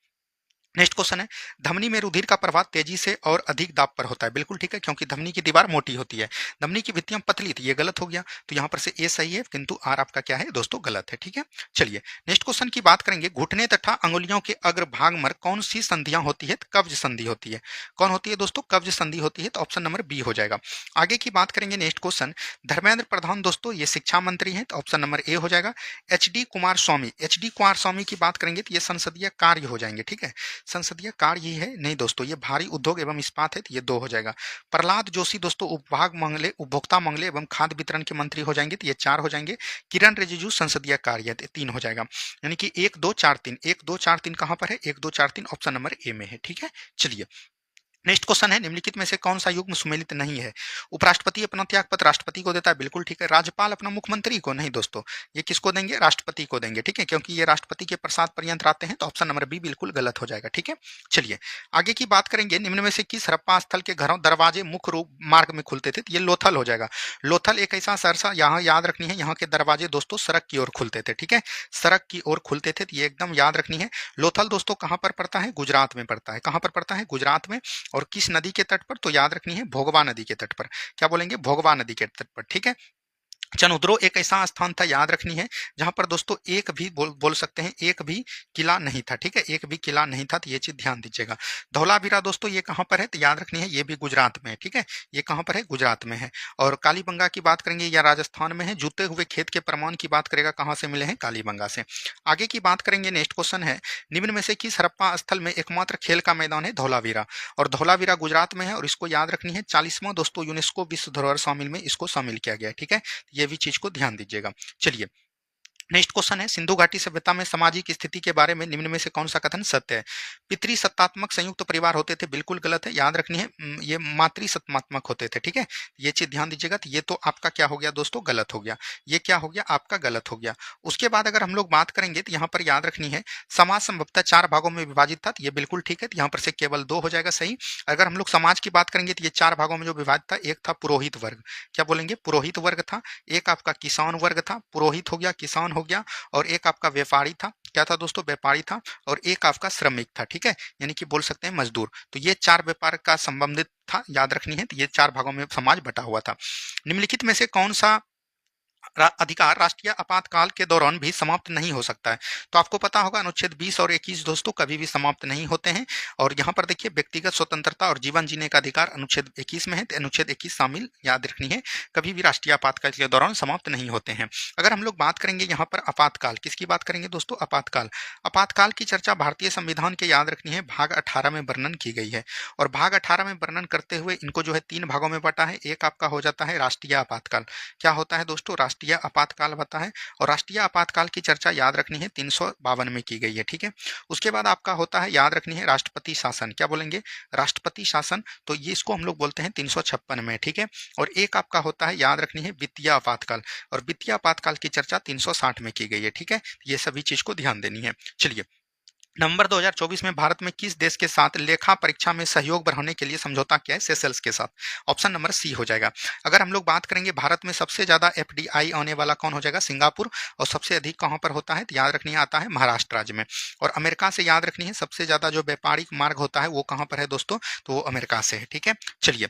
नेक्स्ट क्वेश्चन है, धमनी में रुधिर का प्रवाह तेजी से और अधिक दाब पर होता है। बिल्कुल ठीक है, क्योंकि धमनी की दीवार मोटी होती है, धमनी की भित्तियां पतली थी। ये गलत हो गया। तो यहाँ पर से ए सही है किंतु आर आपका क्या है दोस्तों, गलत है, ठीक है। चलिए नेक्स्ट क्वेश्चन की बात करेंगे, घुटने तथा अंगुलियों के अग्रभाग में कौन सी संधियां होती है, कब्ज संधि होती है। कौन होती है दोस्तों, कब्ज संधि होती है। तो ऑप्शन नंबर बी हो जाएगा। आगे की बात करेंगे नेक्स्ट क्वेश्चन, धर्मेंद्र प्रधान दोस्तों ये शिक्षा मंत्री हैं। तो ऑप्शन नंबर ए हो जाएगा। एच.डी. कुमार स्वामी, एच.डी. कुमार स्वामी की बात करेंगे तो ये संसदीय कार्य हो जाएंगे, ठीक है। संसदीय कार्य ही है नहीं दोस्तों, ये भारी उद्योग एवं इस्पात है। तो ये 2 हो जाएगा। प्रहलाद जोशी दोस्तों उपभोग मामले, उपभोक्ता मामले एवं खाद्य वितरण के मंत्री हो जाएंगे। तो ये 4 हो जाएंगे। किरण रिजिजू संसदीय कार्य 3 हो जाएगा। यानी कि 1 2 4 3, 1 2 4 3 कहां पर है, 1 2 4 3 ऑप्शन नंबर ए में है, ठीक है। चलिए नेक्स्ट क्वेश्चन है, निम्नलिखित में से कौन सा युग्म सुमेलित नहीं है। उपराष्ट्रपति अपना त्यागपत्र राष्ट्रपति को देता है, बिल्कुल ठीक है। राज्यपाल अपना मुख्यमंत्री को, नहीं दोस्तों, ये किसको देंगे, राष्ट्रपति को देंगे, ठीक है। क्योंकि ये राष्ट्रपति के प्रसाद पर्यंत आते हैं। तो ऑप्शन नंबर बी बिल्कुल गलत हो जाएगा, ठीक है। चलिए आगे की बात करेंगे, निम्न में से किस हड़प्पा स्थल के घरों दरवाजे मुख्य रूप मार्ग में खुलते थे। तो ये लोथल हो जाएगा। लोथल एक ऐसा सरसा, यहाँ याद रखनी है, यहाँ के दरवाजे दोस्तों सड़क की ओर खुलते थे, ठीक है। सड़क की ओर खुलते थे। तो ये एकदम याद रखनी है। लोथल दोस्तों कहाँ पर पड़ता है, गुजरात में पड़ता है। कहाँ पर पड़ता है, गुजरात में। और किस नदी के तट पर, तो याद रखनी है भोगवा नदी के तट पर। क्या बोलेंगे, भोगवा नदी के तट पर, ठीक है। चनुद्रो एक ऐसा स्थान था, याद रखनी है, जहां पर दोस्तों एक भी बोल सकते हैं एक भी किला नहीं था, ठीक है। एक भी किला नहीं था। तो ये चीज ध्यान दीजिएगा। धौलावीरा दोस्तों ये कहां पर है, तो याद रखनी है ये भी गुजरात में है, ठीक है। ये कहां पर है, गुजरात में है। और कालीबंगा की बात करेंगे या राजस्थान में है। जूते हुए खेत के प्रमाण की बात करेगा, कहां से मिले हैं, कालीबंगा से। आगे की बात करेंगे, नेक्स्ट क्वेश्चन है, निम्न में से किस हड़प्पा स्थल में एकमात्र खेल का मैदान है, धौलावीरा। और धौलावीरा गुजरात में है। और इसको याद रखनी है 40वां दोस्तों यूनेस्को विश्व धरोहर शामिल में इसको शामिल किया गया है, ठीक है। ये भी चीज को ध्यान दीजिएगा। चलिए नेक्स्ट क्वेश्चन है, सिंधु घाटी सभ्यता में सामाजिक स्थिति के बारे में निम्न में से कौन सा कथन सत्य है। पितृसत्तात्मक संयुक्त परिवार होते थे, बिल्कुल गलत है। याद रखनी है ये मातृसत्तात्मक होते थे, ठीक है। ये चीज ध्यान दीजिएगा। तो ये तो आपका क्या हो गया दोस्तों, गलत हो गया। ये क्या हो गया, आपका गलत हो गया। उसके बाद अगर हम लोग बात करेंगे तो यहाँ पर याद रखनी है समाज संभवतः 4 भागों में विभाजित था। तो ये बिल्कुल ठीक है। तो यहाँ पर से केवल 2 हो जाएगा सही। अगर हम लोग समाज की बात करेंगे तो ये 4 भागों में जो विभाजित था, एक था पुरोहित वर्ग। क्या बोलेंगे, पुरोहित वर्ग था। एक आपका किसान वर्ग था, पुरोहित हो गया, किसान हो गया। और एक आपका व्यापारी था, क्या था दोस्तों, व्यापारी था। और एक आपका श्रमिक था, ठीक है, यानी कि बोल सकते हैं मजदूर। तो ये 4 व्यापार का संबंधित था, याद रखनी है। तो ये 4 भागों में समाज बटा हुआ था। निम्नलिखित में से कौन सा अधिकार राष्ट्रीय आपातकाल के दौरान भी समाप्त नहीं हो सकता है। तो आपको पता होगा अनुच्छेद 20 और 21 दोस्तों कभी भी समाप्त नहीं होते हैं। और यहाँ पर देखिए व्यक्तिगत स्वतंत्रता और जीवन जीने का अधिकार अनुच्छेद 21 में है, तो अनुच्छेद 21 शामिल याद रखनी है, कभी भी राष्ट्रीय आपातकाल के दौरान समाप्त नहीं होते हैं। अगर हम लोग बात करेंगे यहाँ पर आपातकाल, किसकी बात करेंगे दोस्तों? आपातकाल। आपातकाल की चर्चा भारतीय संविधान के याद रखनी है भाग 18 में वर्णन की गई है। और भाग 18 में वर्णन करते हुए इनको जो है 3 भागों में बांटा है। एक आपका हो जाता है राष्ट्रीय आपातकाल। क्या होता है दोस्तों? राष्ट्रीय आपातकाल होता है। और राष्ट्रीय आपातकाल की चर्चा याद रखनी है 352 में की गई है, ठीक है। उसके बाद आपका होता है याद रखनी है राष्ट्रपति शासन। क्या बोलेंगे? राष्ट्रपति शासन। तो ये इसको हम लोग बोलते हैं 356 में, ठीक है। और एक आपका होता है याद रखनी है वित्तीय आपातकाल। और वित्तीय आपातकाल की चर्चा 360 में की गई है, ठीक है। ये सभी चीज को ध्यान देनी है। चलिए, नवंबर 2024 में भारत में किस देश के साथ लेखा परीक्षा में सहयोग बढ़ाने के लिए समझौता किया है? सेशेल्स के साथ। ऑप्शन नंबर सी हो जाएगा। अगर हम लोग बात करेंगे भारत में सबसे ज्यादा एफडीआई आने वाला कौन हो जाएगा? सिंगापुर। और सबसे अधिक कहां पर होता है? तो याद रखनी आता है महाराष्ट्र राज्य में। और अमेरिका से याद रखनी है सबसे ज्यादा जो व्यापारिक मार्ग होता है वो कहां पर है दोस्तों? तो वो अमेरिका से है, ठीक है। चलिए,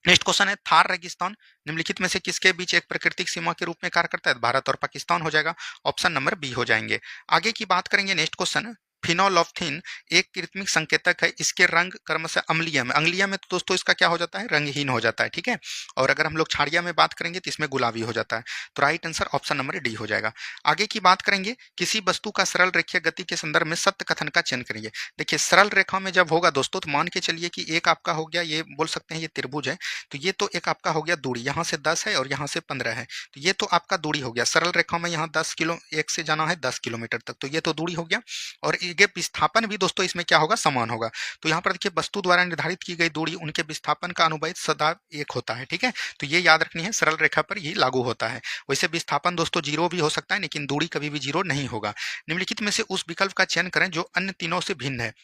नेक्स्ट क्वेश्चन है थार रेगिस्तान निम्नलिखित में से किसके बीच एक प्राकृतिक सीमा के रूप में कार्य करता है? भारत और पाकिस्तान हो जाएगा। ऑप्शन नंबर बी हो जाएंगे। आगे की बात करेंगे, नेक्स्ट क्वेश्चन, फिनोल्फथीन एक कृत्रिमिक संकेतक है, इसके रंग क्रमशः अम्लीय में, अंगलीय में तो दोस्तों इसका क्या हो जाता है? रंगहीन हो जाता है, ठीक है। और अगर हम लोग क्षारीय में बात करेंगे तो इसमें गुलाबी हो जाता है। तो right answer option number D हो जाएगा। आगे की बात करेंगे, किसी वस्तु का सरल रेखीय गति के संदर्भ में सत्य कथन का चयन करिए। देखिए सरल रेखा में जब होगा दोस्तों तो मान के चलिए कि एक आपका हो गया, ये बोल सकते हैं ये त्रिभुज है, तो ये तो एक आपका हो गया दूरी, यहाँ से 10 है और यहाँ से 15 है, तो ये तो आपका दूरी हो गया। सरल रेखा में यहाँ 10 किलो, एक से जाना है 10 किलोमीटर तक, तो ये तो दूरी हो गया। और ये विस्थापन भी दोस्तों इसमें क्या होगा? समान होगा। तो यहाँ पर देखिए वस्तु द्वारा निर्धारित की गई दूरी उनके विस्थापन का अनुपात सदा एक होता है, ठीक है। तो ये याद रखनी है, सरल रेखा पर ये लागू होता है। वैसे विस्थापन दोस्तों जीरो भी हो सकता है, लेकिन दूरी कभी भी जीरो नहीं होगा। निम्नलिखित में से उस विकल्प का चयन करें जो अन्य तीनों से भिन्न है।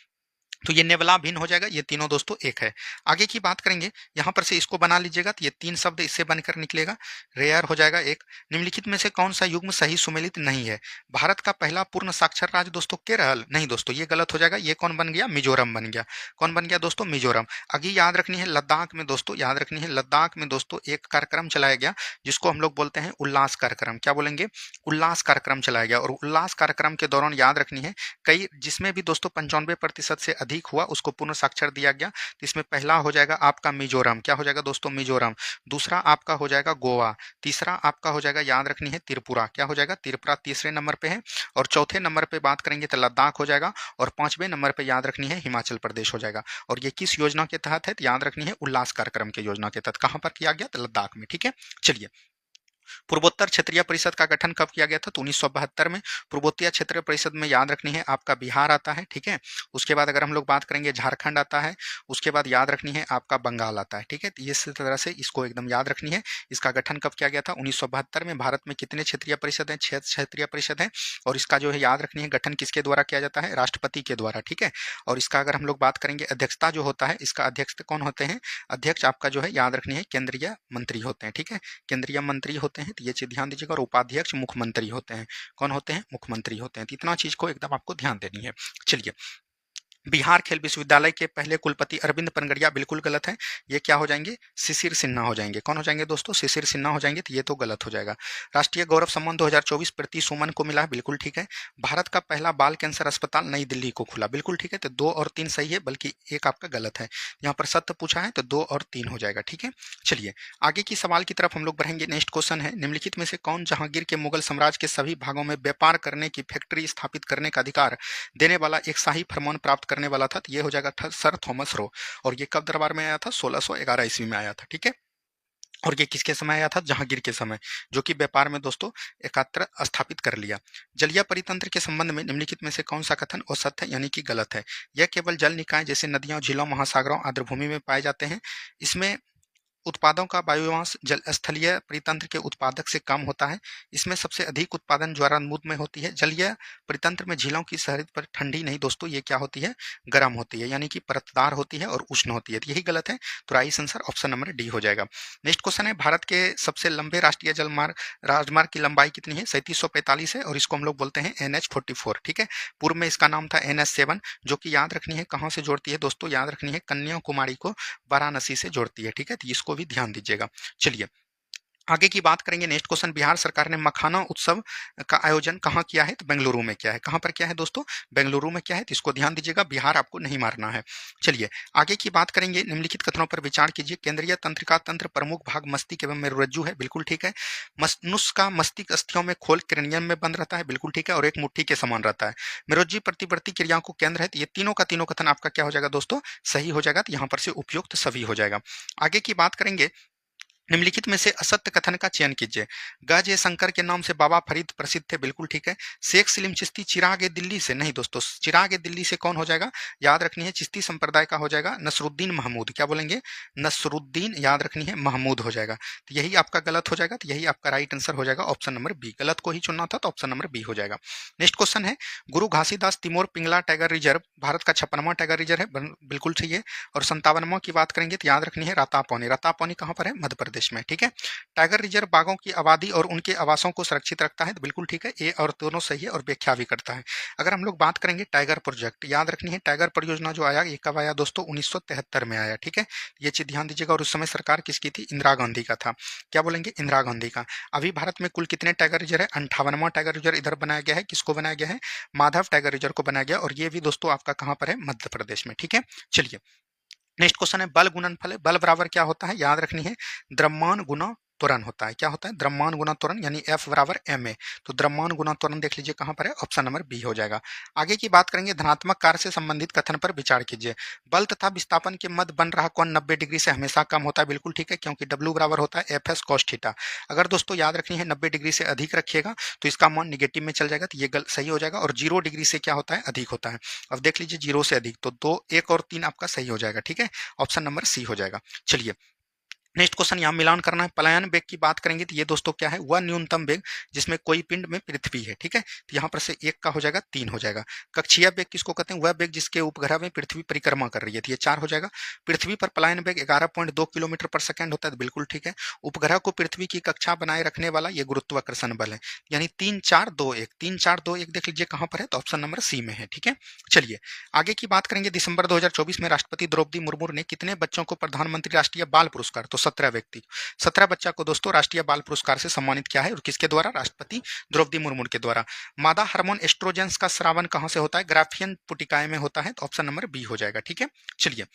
तो ये नेवला भिन्न हो जाएगा, ये तीनों दोस्तों एक है। आगे की बात करेंगे, यहाँ पर से इसको बना लीजिएगा तो ये 3 शब्द इससे बनकर निकलेगा, रेयर हो जाएगा एक। निम्नलिखित में से कौन सा युग्म सही सुमेलित नहीं है? भारत का पहला पूर्ण साक्षर राज्य दोस्तों केरल, नहीं दोस्तों ये गलत हो जाएगा। ये कौन बन गया? मिजोरम बन गया। कौन बन गया दोस्तों? मिजोरम। आगे याद रखनी है लद्दाख में दोस्तों, याद रखनी है लद्दाख में दोस्तों एक कार्यक्रम चलाया गया जिसको हम लोग बोलते हैं उल्लास कार्यक्रम। क्या बोलेंगे? उल्लास कार्यक्रम चलाया गया। और उल्लास कार्यक्रम के दौरान याद रखनी है कई, जिसमें भी दोस्तों 95% से अधिक हुआ उसको पूर्ण साक्षर दिया गया। तो इसमें पहला हो जाएगा आपका मिजोरम। क्या हो जाएगा दोस्तों? मिजोरम। दूसरा आपका हो जाएगा गोवा। तीसरा आपका हो जाएगा याद रखनी है त्रिपुरा। क्या हो जाएगा? त्रिपुरा तीसरे नंबर पे है। और चौथे नंबर पे बात करेंगे तो लद्दाख हो जाएगा। और 5वें नंबर पे याद रखनी है हिमाचल प्रदेश हो जाएगा। और ये किस योजना के तहत है? तो याद रखनी है उल्लास कार्यक्रम के योजना के तहत। कहां पर किया गया? तो लद्दाख में, ठीक है। चलिए, पूर्वोत्तर क्षेत्रीय परिषद का गठन कब किया गया था? तो 1972 में। पूर्वोत्तर क्षेत्रीय परिषद में याद रखनी है आपका बिहार आता है, ठीक है। उसके बाद अगर हम लोग बात करेंगे झारखंड आता है। उसके बाद याद रखनी है आपका बंगाल आता है, ठीक है। तो इस तरह से इसको एकदम याद रखनी है। इसका गठन कब किया गया था? 1972 में। भारत में कितने क्षेत्रीय परिषद हैं? 6 क्षेत्रीय परिषद है। और इसका जो है याद रखनी है गठन किसके द्वारा किया जाता है? राष्ट्रपति के द्वारा, ठीक है। और इसका अगर हम लोग बात करेंगे अध्यक्षता जो होता है, इसका अध्यक्ष कौन होते हैं? अध्यक्ष आपका जो है याद रखनी है केंद्रीय मंत्री होते हैं, ठीक है। केंद्रीय मंत्री होते हैं, तो ये चीज ध्यान दीजिएगा। और उपाध्यक्ष मुख्यमंत्री होते हैं। कौन होते हैं? मुख्यमंत्री होते हैं। तो इतना चीज को एकदम आपको ध्यान देनी है। चलिए, बिहार खेल विश्वविद्यालय के पहले कुलपति अरविंद पनगड़िया बिल्कुल गलत है। ये क्या हो जाएंगे? शिशिर सिन्हा हो जाएंगे। कौन हो जाएंगे दोस्तों? शिशिर सिन्हा हो जाएंगे। तो ये तो गलत हो जाएगा। राष्ट्रीय गौरव सम्मान 2024 प्रीति सुमन को मिला है, बिल्कुल ठीक है। भारत का पहला बाल कैंसर अस्पताल नई दिल्ली को खुला, बिल्कुल ठीक है। तो 2 और 3 सही है, बल्कि एक आपका गलत है। यहाँ पर सत्य पूछा है तो 2 और 3 हो जाएगा, ठीक है। चलिए, आगे की सवाल की तरफ हम लोग बढ़ेंगे। नेक्स्ट क्वेश्चन है, निम्नलिखित में से कौन जहांगीर के मुगल साम्राज्य के सभी भागों में व्यापार करने की फैक्ट्री स्थापित करने का अधिकार देने वाला एक शाही फरमान प्राप्त करने वाला था? तो ये हो जाएगा सर थॉमस रो। और ये कब दरबार में आया था? 1611 ईस्वी में आया था, ठीक है। और ये किसके समय आया था? जहांगीर के समय, जो कि व्यापार में दोस्तों एकत्र स्थापित कर लिया। जलीय परितंत्र के संबंध में निम्नलिखित में से कौन सा कथन असत्य है यानी कि गलत है? यह केवल जल निकाय जैसे नदियों, झीलों, महासागरों, आर्द्रभूमि में पाए जाते हैं। इसमें उत्पादों का वायुवांश जल स्थलीय परितंत्र के उत्पादक से कम होता है। इसमें सबसे अधिक उत्पादन ज्वारामुख में होती है। जलीय परितंत्र में झीलों की शहद पर ठंडी नहीं दोस्तों, ये क्या होती है? गर्म होती है, यानी कि परतदार होती है और उष्ण होती है। यही गलत है। तो right answer option number D हो जाएगा। नेक्स्ट क्वेश्चन है, भारत के सबसे लंबे राष्ट्रीय जलमार्ग राजमार्ग की लंबाई कितनी है? 3745 है। और इसको हम लोग बोलते हैं NH44, ठीक है। पूर्व में इसका नाम था NH7, जो कि याद रखनी है कहाँ से जोड़ती है दोस्तों? याद रखनी है कन्याकुमारी को वाराणसी से जोड़ती है, ठीक है। तो इसको भी ध्यान दीजिएगा। चलिए, आगे की बात करेंगे नेक्स्ट क्वेश्चन, बिहार सरकार ने मखाना उत्सव का आयोजन कहाँ किया है? तो बेंगलुरु में किया है। कहाँ पर किया है दोस्तों? बेंगलुरु में किया है। तो इसको ध्यान दीजिएगा, बिहार आपको नहीं मारना है। चलिए आगे की बात करेंगे, निम्नलिखित कथनों पर विचार कीजिए। केंद्रीय तंत्रिका तंत्र प्रमुख भाग मस्तिष्क एवं मेरुरज्जु है, बिल्कुल ठीक है। मनुष्य का मस्तिष्क अस्थियों में खोल क्रेनियम में बंद रहता है, बिल्कुल ठीक है, और एक मुट्ठी के समान रहता है। मेरुज्जु प्रतिवर्ती क्रियाओं को केंद्र है। तो ये तीनों का तीनों कथन आपका क्या हो जाएगा दोस्तों? सही हो जाएगा। तो यहाँ पर से उपयुक्त सभी हो जाएगा। आगे की बात करेंगे, निम्नलिखित में से असत्य कथन का चयन कीजिए। गज ए शंकर के नाम से बाबा फरीद प्रसिद्ध थे, बिल्कुल ठीक है। शेख सलीम चिश्ती चिराग ए दिल्ली से, नहीं दोस्तों, चिराग ए दिल्ली से कौन हो जाएगा? याद रखनी है, चिश्ती संप्रदाय का हो जाएगा नसरुद्दीन महमूद। क्या बोलेंगे? नसरुद्दीन, याद रखनी है, महमूद हो जाएगा। तो यही आपका गलत हो जाएगा। तो यही आपका राइट आंसर हो जाएगा ऑप्शन नंबर बी। गलत को ही चुनना था, तो ऑप्शन नंबर बी हो जाएगा। नेक्स्ट क्वेश्चन है, गुरु घासीदास तिमोर पिंगला टाइगर रिजर्व भारत का 56वां टाइगर रिजर्व है, बिल्कुल ठीक है। और 57वां की बात करेंगे तो याद रखनी है रातापौनी। रातापौनी कहाँ पर है? मध्य प्रदेश में, ठीक है। टाइगर रिजर्व बाघों की आबादी और उनके आवासों को सुरक्षित रखता है, तो बिल्कुल ठीक है, ये और दोनों सही है, और व्याख्या भी करता है। अगर हम लोग बात करेंगे टाइगर प्रोजेक्ट, याद रखनी है टाइगर परियोजना जो आया ये कब आया दोस्तों? 1973 में आया, ठीक है। ये चीज ध्यान दीजिएगा। और उस समय सरकार किसकी थी? इंदिरा गांधी का था। क्या बोलेंगे? इंदिरा गांधी का। अभी भारत में कुल कितने टाइगर रिजर्व है? 58वां टाइगर रिजर्व इधर बनाया गया है। किसको बनाया गया है? माधव टाइगर रिजर्व को बनाया गया, और ये भी दोस्तों आपका कहाँ पर है? मध्य प्रदेश में, ठीक है। चलिए नेक्स्ट क्वेश्चन है, बल गुणनफल है। बल बराबर क्या होता है? याद रखनी है, द्रव्यमान गुना त्वरण होता है। क्या होता है? द्रव्यमान गुना त्वरण, यानी F बराबर ma। तो द्रव्यमान गुना त्वरण देख लीजिए कहां पर है? ऑप्शन नंबर बी हो जाएगा। आगे की बात करेंगे, धनात्मक कार्य से संबंधित कथन पर विचार कीजिए। बल तथा विस्थापन के मध्य बन रहा कोण 90 डिग्री से हमेशा कम होता है, बिल्कुल ठीक है, क्योंकि W बराबर होता है FS cos थीटा। अगर दोस्तों याद रखनी है 90 डिग्री से अधिक रखिएगा तो इसका मान निगेटिव में चल जाएगा, तो ये सही हो जाएगा। और 0 डिग्री से क्या होता है? अधिक होता है। अब देख लीजिए 0 से अधिक, तो 2, 1 और 3 आपका सही हो जाएगा, ठीक है। ऑप्शन नंबर सी हो जाएगा। चलिए नेक्स्ट क्वेश्चन यहाँ मिलान करना है। पलायन वेग की बात करेंगे तो ये दोस्तों क्या है? वह न्यूनतम वेग जिसमें कोई पिंड में पृथ्वी है, ठीक है। तो यहाँ पर से 1 का हो जाएगा 3 हो जाएगा। कक्षीय वेग किसको कहते हैं? वह वेग जिसके उपग्रह में पृथ्वी परिक्रमा कर रही है, तो ये 4 हो जाएगा। पृथ्वी पर पलायन वेग 11.2 किलोमीटर पर सेकंड होता है, तो बिल्कुल ठीक है। उपग्रह को पृथ्वी की कक्षा बनाए रखने वाला ये गुरुत्वाकर्षण बल है, यानी 3 4 2 1। 3 4 2 1 देख लीजिए कहाँ पर है? तो ऑप्शन नंबर सी में है, ठीक है। चलिए आगे की बात करेंगे, दिसंबर 2024 में राष्ट्रपति द्रौपदी मुर्मू ने कितने बच्चों को प्रधानमंत्री राष्ट्रीय बाल पुरस्कार, तो 17 व्यक्ति, 17 बच्चा को दोस्तों राष्ट्रीय बाल पुरस्कार से सम्मानित किया है, और किसके द्वारा? राष्ट्रपति द्रौपदी मुर्मू के द्वारा। मादा हार्मोन एस्ट्रोजेंस का स्रावन कहां से होता है? ग्राफियन पुटिकाएं में होता है, तो ऑप्शन नंबर बी हो जाएगा, ठीक है। चलिए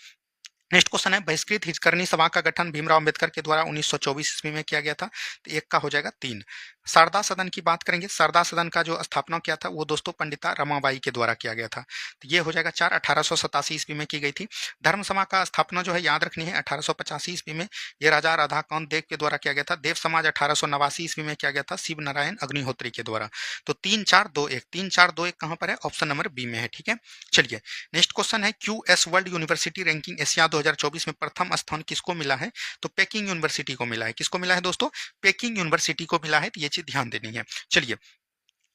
नेक्स्ट क्वेश्चन है, बहिष्कृत हितकर्णी सभा का गठन भीमराव अंबेडकर के द्वारा 1924 ईस्वी में किया गया था, तो 1 का हो जाएगा 3। शारदा सदन की बात करेंगे, शारदा सदन का जो स्थापना किया था वो दोस्तों पंडिता रमाबाई के द्वारा किया गया था, तो ये हो जाएगा 4। 1887 ईस्वी में की गई थी। धर्म सभा का स्थापना जो है याद रखनी है 1885 ईस्वी में, ये राजा राधाकांत देव के द्वारा किया गया था। देव समाज 1889 ईस्वी में किया गया था, शिव नारायण अग्निहोत्री के द्वारा। तो 3 4 2 1, 3 4 2 1 कहां पर है? ऑप्शन नंबर बी में है, ठीक है। चलिए नेक्स्ट क्वेश्चन है, QS world university ranking Asia 2024 में प्रथम स्थान किसको मिला है? तो पेकिंग यूनिवर्सिटी को मिला है। किसको मिला है दोस्तों? पेकिंग यूनिवर्सिटी को मिला है, तो ये चीज ध्यान देनी है। चलिए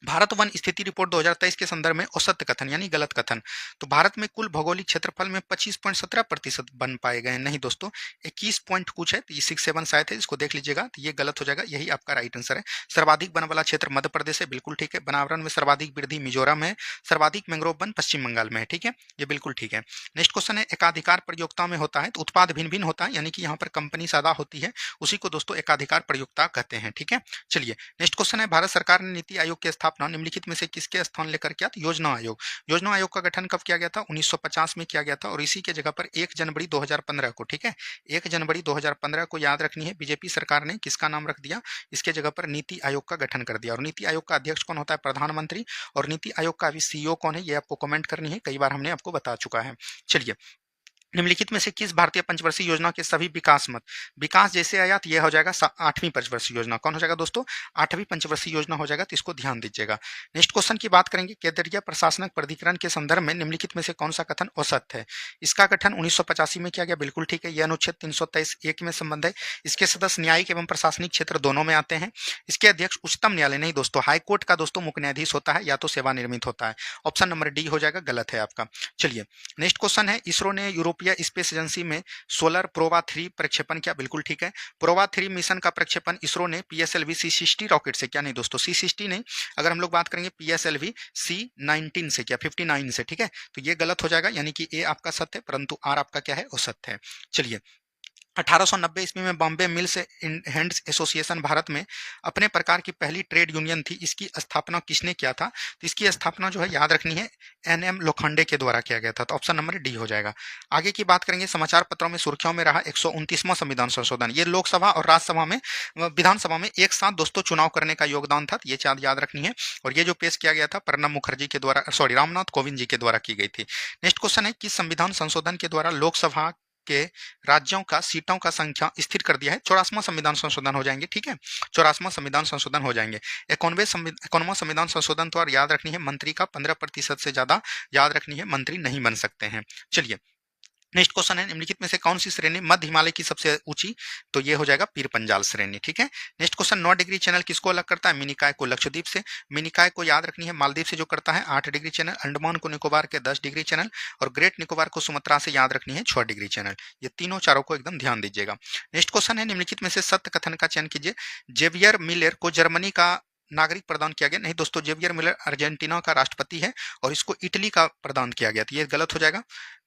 भारत वन स्थिति रिपोर्ट 2023 के संदर्भ में औसत कथन यानी गलत कथन, तो भारत में कुल भौगोलिक क्षेत्रफल में 25.17% वन पाए गए हैं, नहीं दोस्तों 21 पॉइंट कुछ है, तो ये 67 शायद है, इसको देख लीजिएगा, तो ये गलत हो जाएगा, यही आपका राइट आंसर है। सर्वाधिक वन वाला क्षेत्र मध्य प्रदेश है, बिल्कुल ठीक है। वनावरण में सर्वाधिक वृद्धि मिजोरम है, सर्वाधिक मैंग्रोव वन पश्चिम बंगाल में है, ठीक है, ये बिल्कुल ठीक है। नेक्स्ट क्वेश्चन है, एकाधिकार प्रयोक्ता में होता है तो उत्पाद भिन्न भिन्न होता है, यानी कि यहाँ पर कंपनी ज्यादा होती है, उसी को दोस्तों एकाधिकार प्रयोक्ता कहते हैं, ठीक है। चलिए नेक्स्ट क्वेश्चन है, भारत सरकार ने नीति आयोग की स्थापना निम्नलिखित में से किसके स्थान लेकर किया? तो योजना आयोग। योजना आयोग का गठन कब किया गया था? 1950 में किया गया था, और इसी के जगह पर 1 जनवरी 2015 को, ठीक है, 1 जनवरी 2015 को याद रखनी है, बीजेपी सरकार ने किसका नाम रख दिया? इसके जगह पर नीति आयोग का गठन कर दिया। और नीति आयोग का अध्यक्ष कौन होता है? प्रधानमंत्री। और नीति आयोग का अभी CEO कौन है ये आपको कमेंट करनी है, कई बार हमने आपको बता चुका है। चलिए निम्नलिखित में से किस भारतीय पंचवर्षीय योजना के सभी विकास मत, विकास जैसे आया तो यह हो जाएगा 8वीं पंचवर्षीय योजना। कौन हो जाएगा दोस्तों? 8वीं पंचवर्षीय योजना हो जाएगा, तो इसको ध्यान दीजिएगा। नेक्स्ट क्वेश्चन की बात करेंगे, केंद्रीय प्रशासनिक प्राधिकरण के संदर्भ में निम्नलिखित में से कौन सा कथन औसत है? इसका गठन 1985 में किया गया, बिल्कुल ठीक है, यह अनुच्छेद 323(1) में संबंध है। इसके सदस्य न्यायिक एवं प्रशासनिक क्षेत्र दोनों में आते हैं। इसके अध्यक्ष उच्चतम न्यायालय नहीं दोस्तों, हाईकोर्ट का दोस्तों मुख्य न्यायाधीश होता है, या तो सेवानिर्मित होता है। ऑप्शन नंबर डी हो जाएगा, गलत है आपका। चलिए नेक्स्ट क्वेश्चन है, इसरो ने यूरोपीय स्पेस एजेंसी में सोलर प्रोवा 3 प्रक्षेपण किया, बिल्कुल ठीक है। प्रोवा 3 मिशन का प्रक्षेपण इसरो ने PSLV C60 रॉकेट से किया, नहीं दोस्तों C60 नहीं, अगर हम लोग बात करेंगे PSLV C19 से किया, 59 से, ठीक है। तो ये गलत हो जाएगा, यानी कि ए आपका सत्य है, परंतु आर आपका क्या है? असत्य है। चलिए 1890 ईस्वी में Bombay mills and hands association Bharat में अपने प्रकार की पहली ट्रेड यूनियन थी। इसकी स्थापना किसने किया था? तो इसकी स्थापना जो है याद रखनी है एन.एम. लोखंडे के द्वारा किया गया था। तो ऑप्शन नंबर डी हो जाएगा। आगे की बात करेंगे, समाचार पत्रों में सुर्खियों में रहा 129वां संविधान संशोधन। ये लोकसभा और राज्यसभा में विधानसभा में एक साथ दोस्तों चुनाव करने का योगदान था। ये चार्ट याद रखनी है। और ये जो पेश किया गया था प्रणब मुखर्जी के द्वारा, सॉरी रामनाथ कोविंद जी के द्वारा की गई थी। नेक्स्ट क्वेश्चन है, किस संविधान संशोधन के द्वारा लोकसभा के राज्यों का सीटों का संख्या स्थिर कर दिया है? 84वां संविधान संशोधन हो जाएंगे। ठीक है, 84वां संविधान संशोधन हो जाएंगे। 51वां संविधान संशोधन तो याद रखनी है, मंत्री का 15% से ज्यादा याद रखनी है मंत्री नहीं बन सकते हैं। चलिए नेक्स्ट क्वेश्चन है, निम्नलिखित में से कौन सी श्रेणी मध्य हिमालय की सबसे ऊंची? तो ये हो जाएगा पीर पंजाल श्रेणी। ठीक है, नेक्स्ट क्वेश्चन, 9 डिग्री चैनल किसको अलग करता है? मिनिकॉय को लक्षद्वीप से, मिनिकॉय को याद रखनी है मालदीव से जो करता है 8 डिग्री चैनल, अंडमान को निकोबार के 10 डिग्री चैनल और ग्रेट निकोबार को सुमात्रा से याद रखनी है 6 डिग्री चैनल। ये तीनों चारों को एकदम ध्यान दीजिएगा। नेक्स्ट क्वेश्चन है, निम्नलिखित में से सत्य कथन का चयन कीजिए। जेवियर मिलर को जर्मनी का नागरिक प्रदान किया गया। नहीं दोस्तों, जेवियर मिलर अर्जेंटीना का राष्ट्रपति है और इसको इटली का प्रदान किया गया। तो ये गलत हो जाएगा।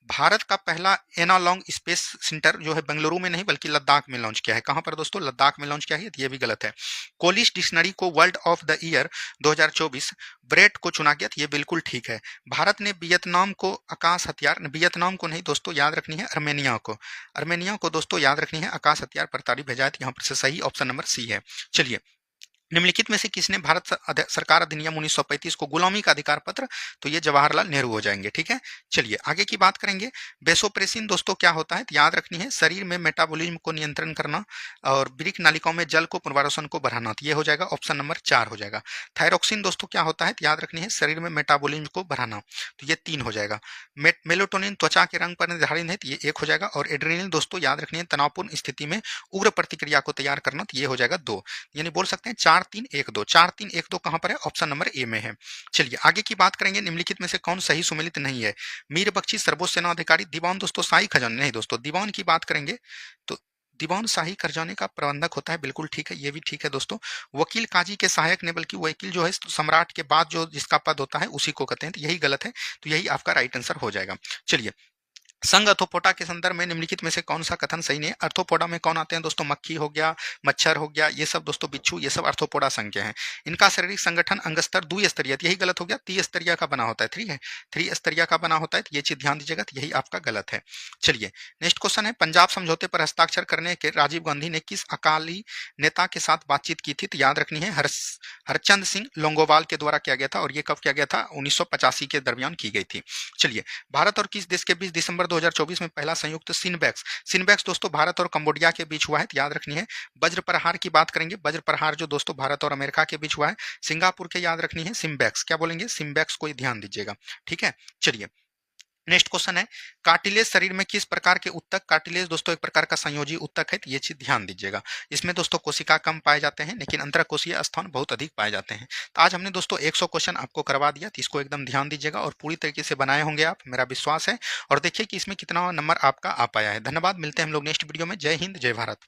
भारत का पहला एनालॉन्ग स्पेस सेंटर जो है बेंगलुरु में नहीं बल्कि लद्दाख में लॉन्च किया है। कहां पर दोस्तों? लद्दाख में लॉन्च किया है। ये भी गलत है। कोलिश डिक्शनरी को word of the year 2024 brat को चुना गया। ये बिल्कुल ठीक है। भारत ने वियतनाम को आकाश हथियार, वियतनाम को नहीं दोस्तों याद रखनी है अर्मेनिया को, अर्मेनिया को दोस्तों याद रखनी है आकाश हथियार प्रताड़ी भेजा है। यहाँ पर से सही ऑप्शन नंबर सी है। चलिए, निम्नलिखित में से किसने भारत सरकार अधिनियम 1935 को गुलामी का अधिकार पत्र? तो ये जवाहरलाल नेहरू हो जाएंगे। ठीक है, चलिए आगे की बात करेंगे। बेसोप्रेसिन दोस्तों क्या होता है? तो याद रखनी है शरीर में मेटाबॉलिज्म को नियंत्रण करना और वृक्क नालिकाओं में जल को पुनर्वासन को बढ़ाना। तो ये हो जाएगा ऑप्शन नंबर 4 हो जाएगा। थायरोक्सिन दोस्तों क्या होता है? तो याद रखनी है शरीर में मेटाबॉलिज्म को बढ़ाना। तो ये 3 हो जाएगा। मेलेटोनिन त्वचा के रंग पर निर्धारित है। तो ये 1 हो जाएगा। और एड्रेनलिन दोस्तों याद रखनी है तनावपूर्ण स्थिति में उग्र प्रतिक्रिया को तैयार करना। तो ये हो जाएगा 2, यानी बोल सकते हैं 4-3-1-2। 4-3-1-2 कहां पर है? ऑप्शन नंबर ए में है। चलिए आगे की बात करेंगे, निम्नलिखित में से कौन सही सुमेलित नहीं है? मीर बख्शी सर्वोच्च सेना अधिकारी, दीवान दोस्तों शाही खजाने, नहीं दोस्तों दीवान की बात करेंगे तो दीवान शाही खजाने का प्रबंधक होता है। बिल्कुल ठीक है, ये भी ठीक है दोस्तों। वकील काजी के सहायक ने, बल्कि वकील जो है सम्राट के बाद जो जिसका पद होता है उसी को कहते हैं। तो यही गलत है। तो यही आपका राइट आंसर हो जाएगा। चलिए, संघ अर्थोपोडा के संदर्भ में निम्नलिखित में से कौन सा कथन सही नहीं है? अर्थोपोडा में कौन आते हैं दोस्तों? मक्खी हो गया, मच्छर हो गया, ये सब दोस्तों बिच्छू, ये सब अर्थोपोडा संघ के हैं। इनका शारीरिक संगठन अंग स्तर द्विस्तरीय, यही गलत हो गया। त्रिस्तरीय का बना होता है। 3 है, 3 स्तरीय का बना होता है। तो ये चीज ध्यान दीजिएगा। तो यही आपका गलत है। चलिए नेक्स्ट क्वेश्चन है, पंजाब समझौते पर हस्ताक्षर करने के राजीव गांधी ने किस अकाली नेता के साथ बातचीत की थी? तो याद रखनी है हरचंद सिंह लोंगोवाल के द्वारा किया गया था। और ये कब किया गया था? 1985 के दरमियान की गई थी। चलिए, भारत और किस देश के बीच दिसंबर 2024 में पहला संयुक्त सिनबैक्स दोस्तों भारत और कंबोडिया के बीच हुआ है। याद रखनी है। वज्र प्रहार की बात करेंगे, वज्र प्रहार जो दोस्तों भारत और अमेरिका के बीच हुआ है। सिंगापुर के याद रखनी है सिम्बैक्स, क्या बोलेंगे? सिम्बैक्स को ध्यान दीजिएगा। ठीक है, चलिए नेक्स्ट क्वेश्चन है, कार्टिलेज शरीर में किस प्रकार के उत्तक? कार्टिलेज दोस्तों एक प्रकार का संयोजी उत्तक है। ये चीज ध्यान दीजिएगा। इसमें दोस्तों कोशिका कम पाए जाते हैं लेकिन अंतरकोशीय स्थान बहुत अधिक पाए जाते हैं। तो आज हमने दोस्तों 100 क्वेश्चन आपको करवा दिया। तो इसको एकदम ध्यान दीजिएगा और पूरी तरीके से बनाए होंगे आप, मेरा विश्वास है। और देखिए कि इसमें कितना नंबर आपका आ पाया है। धन्यवाद, मिलते हैं हम लोग नेक्स्ट वीडियो में। जय हिंद, जय भारत।